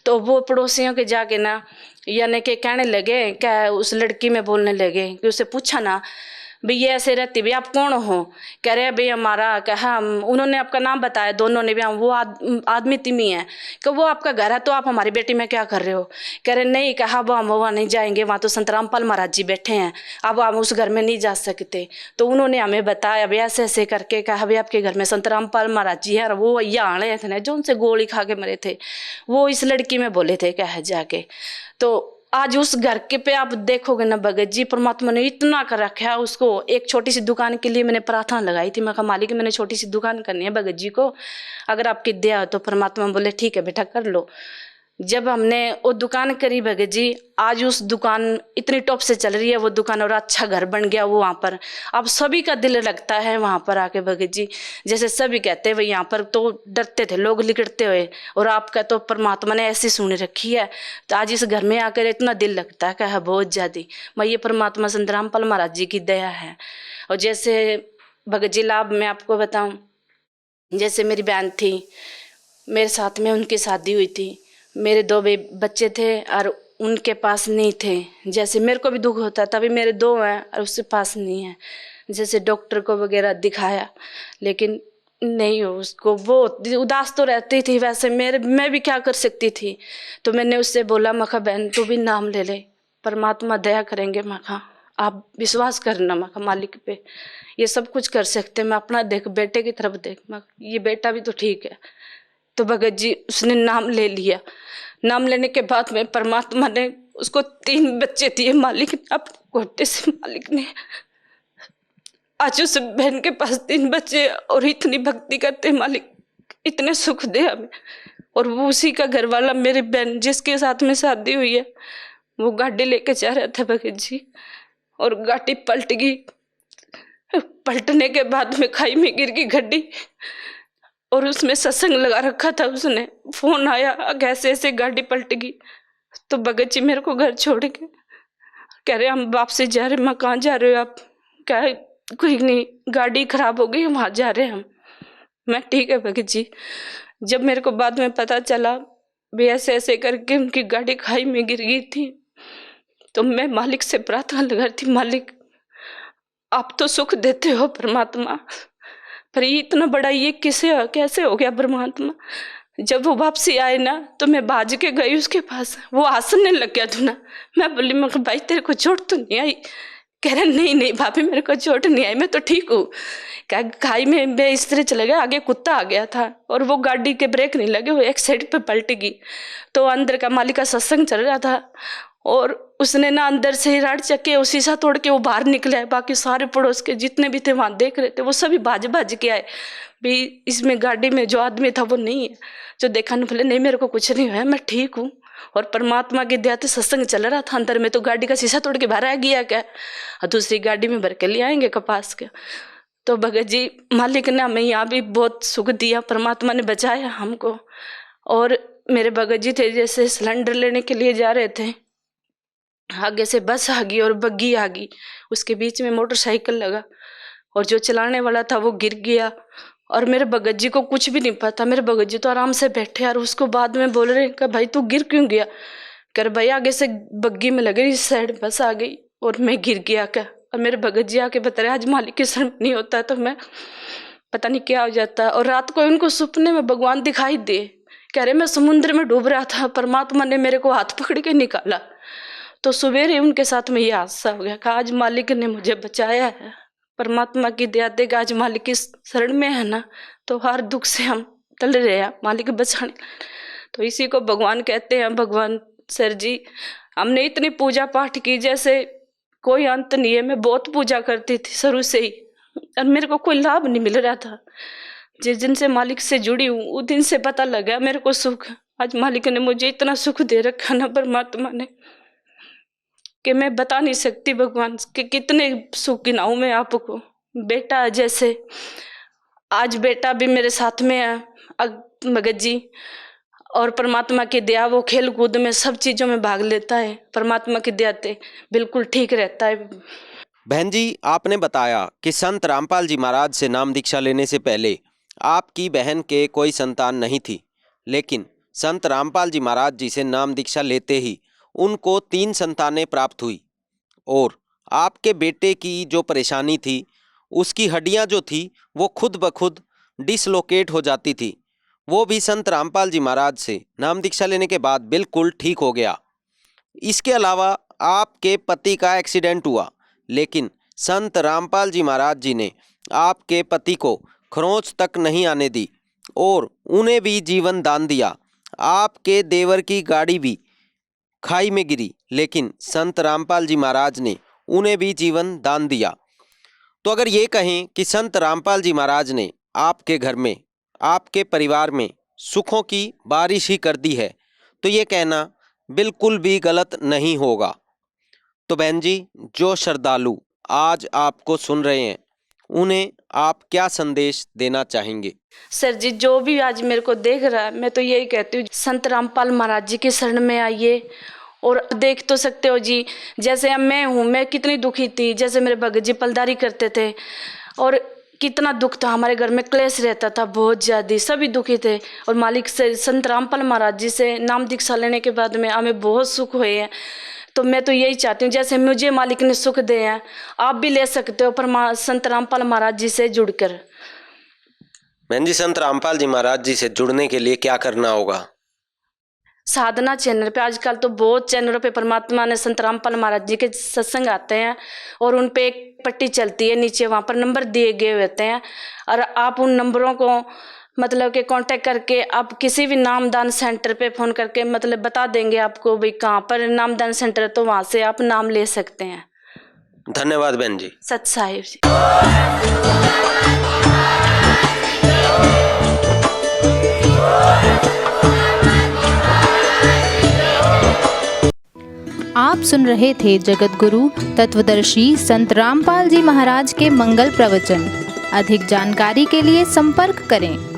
तो वो पड़ोसियों के जाके ना यानी कि कहने लगे, क्या उस लड़की में बोलने लगे कि उसे पूछा ना भैया ऐसे रहती भैया आप कौन हो? कह रहे भैया हमारा कहा उन्होंने आपका नाम बताया दोनों ने, भैया वो आदमी तिमी है कि वो आपका घर है, तो आप हमारी बेटी में क्या कर रहे हो? कह रहे नहीं। कहा वो हम वहाँ नहीं जाएंगे, वहाँ तो संत रामपाल महाराज जी बैठे हैं, अब हम उस घर में नहीं जा सकते। तो उन्होंने हमें बताया भैया ऐसे ऐसे करके। कहा भैया आपके घर में संत रामपाल महाराज जी है और वो यहाँ आए थे ना जो उनसे गोली खा के मरे थे, वो इस लड़की में बोले थे कह जाके। तो आज उस घर के पे आप देखोगे ना भगत जी परमात्मा ने इतना कर रखा है उसको। एक छोटी सी दुकान के लिए मैंने प्रार्थना लगाई थी, मैं कहा मालिक मैंने छोटी सी दुकान करनी है भगत जी को, अगर आपकी दया हो तो। परमात्मा बोले ठीक है बेटा कर लो। जब हमने वो दुकान करी भगत जी, आज उस दुकान इतनी टॉप से चल रही है वो दुकान, और अच्छा घर बन गया वो वहाँ पर। अब सभी का दिल लगता है वहाँ पर आके भगत जी। जैसे सभी कहते हैं भाई यहाँ पर तो डरते थे लोग लिकड़ते हुए, और आपका तो परमात्मा ने ऐसी सुन रखी है, तो आज इस घर में आकर इतना दिल लगता है क्या बहुत ज़्यादा। मैं ये परमात्मा संत रामपाल महाराज जी की दया है। और जैसे भगत जी लाभ मैं आपको बताऊँ, जैसे मेरी बहन थी मेरे साथ में, उनकी शादी हुई थी, मेरे 2 बच्चे थे और उनके पास नहीं थे। जैसे मेरे को भी दुख होता तभी मेरे 2 हैं और उसके पास नहीं है। जैसे डॉक्टर को वगैरह दिखाया लेकिन नहीं हो उसको, वो उदास तो रहती थी। वैसे मैं भी क्या कर सकती थी। तो मैंने उससे बोला मखा बहन तू भी नाम ले ले, परमात्मा दया करेंगे। मखा आप विश्वास करना मखा मालिक पे, ये सब कुछ कर सकते। मैं अपना देख बेटे की तरफ देख, ये बेटा भी तो ठीक है। तो भगत जी उसने नाम ले लिया। नाम लेने के बाद में परमात्मा ने उसको 3 बच्चे दिए मालिक ने अपने कोटे से। मालिक ने आज उस बहन के पास 3 बच्चे और इतनी भक्ति करते मालिक इतने सुख दे हमें। और वो उसी का घर वाला मेरी बहन जिसके साथ में शादी हुई है, वो गाड़ी लेके जा रहा था भगत जी, और गाड़ी पलट गई। पलटने के बाद में खाई में गिर गई गाड़ी, और उसमें सत्संग लगा रखा था उसने। फोन आया कैसे ऐसे गाड़ी पलट गई। तो भगत जी मेरे को घर छोड़ के कह रहे हम वापसी जा रहे। मैं कहाँ जा रहे हो आप? क्या कोई नहीं गाड़ी खराब हो गई वहाँ जा रहे हम। मैं ठीक है भगत जी। जब मेरे को बाद में पता चला भी ऐसे ऐसे करके उनकी गाड़ी खाई में गिर गई थी, तो मैं मालिक से प्रार्थना लगा थी, मालिक आप तो सुख देते हो परमात्मा, पर ये इतना बड़ा ये कैसे हो गया परमात्मा? जब वो वापसी आए ना तो मैं भाज के गई उसके पास, वो हंसने लग गया धुना। मैं बोली, मैं भाई तेरे को चोट तो नहीं आई? कह रहे नहीं नहीं भाभी मेरे को चोट नहीं आई, मैं तो ठीक हूँ। क्या खाई में मैं इस तरह चले गया, आगे कुत्ता आ गया था और वो गाड़ी के ब्रेक नहीं लगे, वो एक साइड पे पलट गई। तो अंदर का मालिक का सत्संग चल रहा था और उसने ना अंदर से ही राड चक्के और शीशा तोड़ के वो बाहर निकले है। बाकी सारे पड़ोस के जितने भी थे वहाँ देख रहे थे, वो सभी भाज के आए भी इसमें गाड़ी में जो आदमी था वो नहीं है। जो देखा नहीं, बोले नहीं मेरे को कुछ नहीं हुआ, मैं ठीक हूँ। और परमात्मा की दया से सत्संग चल रहा था अंदर में, तो गाड़ी का शीशा तोड़ के बाहर आ गया क्या, और दूसरी गाड़ी में भर के ले आएंगे कपास के। तो भगत जी मालिक ने हमें यहाँ भी बहुत सुख दिया, परमात्मा ने बचाया हमको। और मेरे भगत जी थे, जैसे सिलेंडर लेने के लिए जा रहे थे, आगे से बस आ गई और बग्गी आ गई, उसके बीच में मोटरसाइकिल लगा और जो चलाने वाला था वो गिर गया। और मेरे भगत जी को कुछ भी नहीं पता, मेरे भगत जी तो आराम से बैठे और उसको बाद में बोल रहे कि भाई तू गिर क्यों गया? कर भाई आगे से बग्गी में लगे, इस साइड बस आ गई और मैं गिर गया क्या। और मेरे भगत जी आके बता रहे आज मालिक के शरण नहीं होता तो मैं पता नहीं क्या हो जाता। और रात को उनको सपने में भगवान दिखाई दिए, कह रहे मैं समुद्र में डूब रहा था, परमात्मा ने मेरे को हाथ पकड़ के निकाला। तो सवेरे उनके साथ में ये हादसा हो गया कि आज मालिक ने मुझे बचाया है। परमात्मा की दया देगा, आज मालिक की शरण में है ना, तो हर दुख से हम टल रहे हैं, मालिक बचाने। तो इसी को भगवान कहते हैं। भगवान सर जी हमने इतनी पूजा पाठ की जैसे कोई अंत नहीं है। मैं बहुत पूजा करती थी शुरू से ही और मेरे को कोई लाभ नहीं मिल रहा था। जिस दिन से मालिक से जुड़ी हूँ उस दिन से पता लगा मेरे को सुख। आज मालिक ने मुझे इतना सुख दे रखा ना, परमात्मा ने, कि मैं बता नहीं सकती भगवान के कितने सुख गिनाऊं मैं आपको। बेटा जैसे आज बेटा भी मेरे साथ में है भगत जी, और परमात्मा की दया वो खेल कूद में सब चीज़ों में भाग लेता है। परमात्मा की दया से बिल्कुल ठीक रहता है। बहन जी, आपने बताया कि संत रामपाल जी महाराज से नाम दीक्षा लेने से पहले आपकी बहन के कोई संतान नहीं थी, लेकिन संत रामपाल जी महाराज जी से नाम दीक्षा लेते ही उनको 3 संतानें प्राप्त हुई और आपके बेटे की जो परेशानी थी उसकी हड्डियां जो थी वो खुद ब खुद डिसलोकेट हो जाती थी, वो भी संत रामपाल जी महाराज से नाम दीक्षा लेने के बाद बिल्कुल ठीक हो गया। इसके अलावा आपके पति का एक्सीडेंट हुआ, लेकिन संत रामपाल जी महाराज जी ने आपके पति को खरोंच तक नहीं आने दी और उन्हें भी जीवन दान दिया। आपके देवर की गाड़ी भी खाई में गिरी, लेकिन संत रामपाल जी महाराज ने उन्हें भी जीवन दान दिया। तो अगर ये कहें कि संत रामपाल जी महाराज ने आपके घर में, आपके परिवार में सुखों की बारिश ही कर दी है, तो ये कहना बिल्कुल भी गलत नहीं होगा। तो बहन जी, जो श्रद्धालु आज आपको सुन रहे हैं उन्हें आप क्या संदेश देना चाहेंगे? सर जी जो भी आज मेरे को देख रहा है, मैं तो यही कहती हूँ संत रामपाल महाराज जी की शरण में आइए। और देख तो सकते हो जी, जैसे मैं हूँ, मैं कितनी दुखी थी, जैसे मेरे भगत जी पलदारी करते थे और कितना दुख था, हमारे घर में क्लेश रहता था बहुत ज़्यादा, सभी दुखी थे। और मालिक से संत रामपाल महाराज जी से नाम दीक्षा लेने के बाद में हमें बहुत सुख हुए हैं। तो मैं तो यही चाहती हूँ जैसे मुझे मालिक ने सुख दिए हैं आप भी ले सकते हो पर संत रामपाल महाराज जी से जुड़कर। बहन जी, संत रामपाल जी महाराज जी से जुड़ने के लिए क्या करना होगा? साधना चैनल पे आजकल तो बहुत चैनलों पे परमात्मा ने संत रामपाल महाराज जी के सत्संग आते हैं और उन पे एक पट्टी चलती है नीचे, वहाँ पर नंबर दिए गए होते हैं और आप उन नंबरों को मतलब कि कांटेक्ट करके आप किसी भी नामदान सेंटर पे फ़ोन करके मतलब बता देंगे आपको भाई कहाँ पर नामदान सेंटर है, तो वहाँ से आप नाम ले सकते हैं। धन्यवाद बहन जी। सत साहिब जी। आप सुन रहे थे जगत गुरु तत्वदर्शी संत रामपाल जी महाराज के मंगल प्रवचन। अधिक जानकारी के लिए संपर्क करें।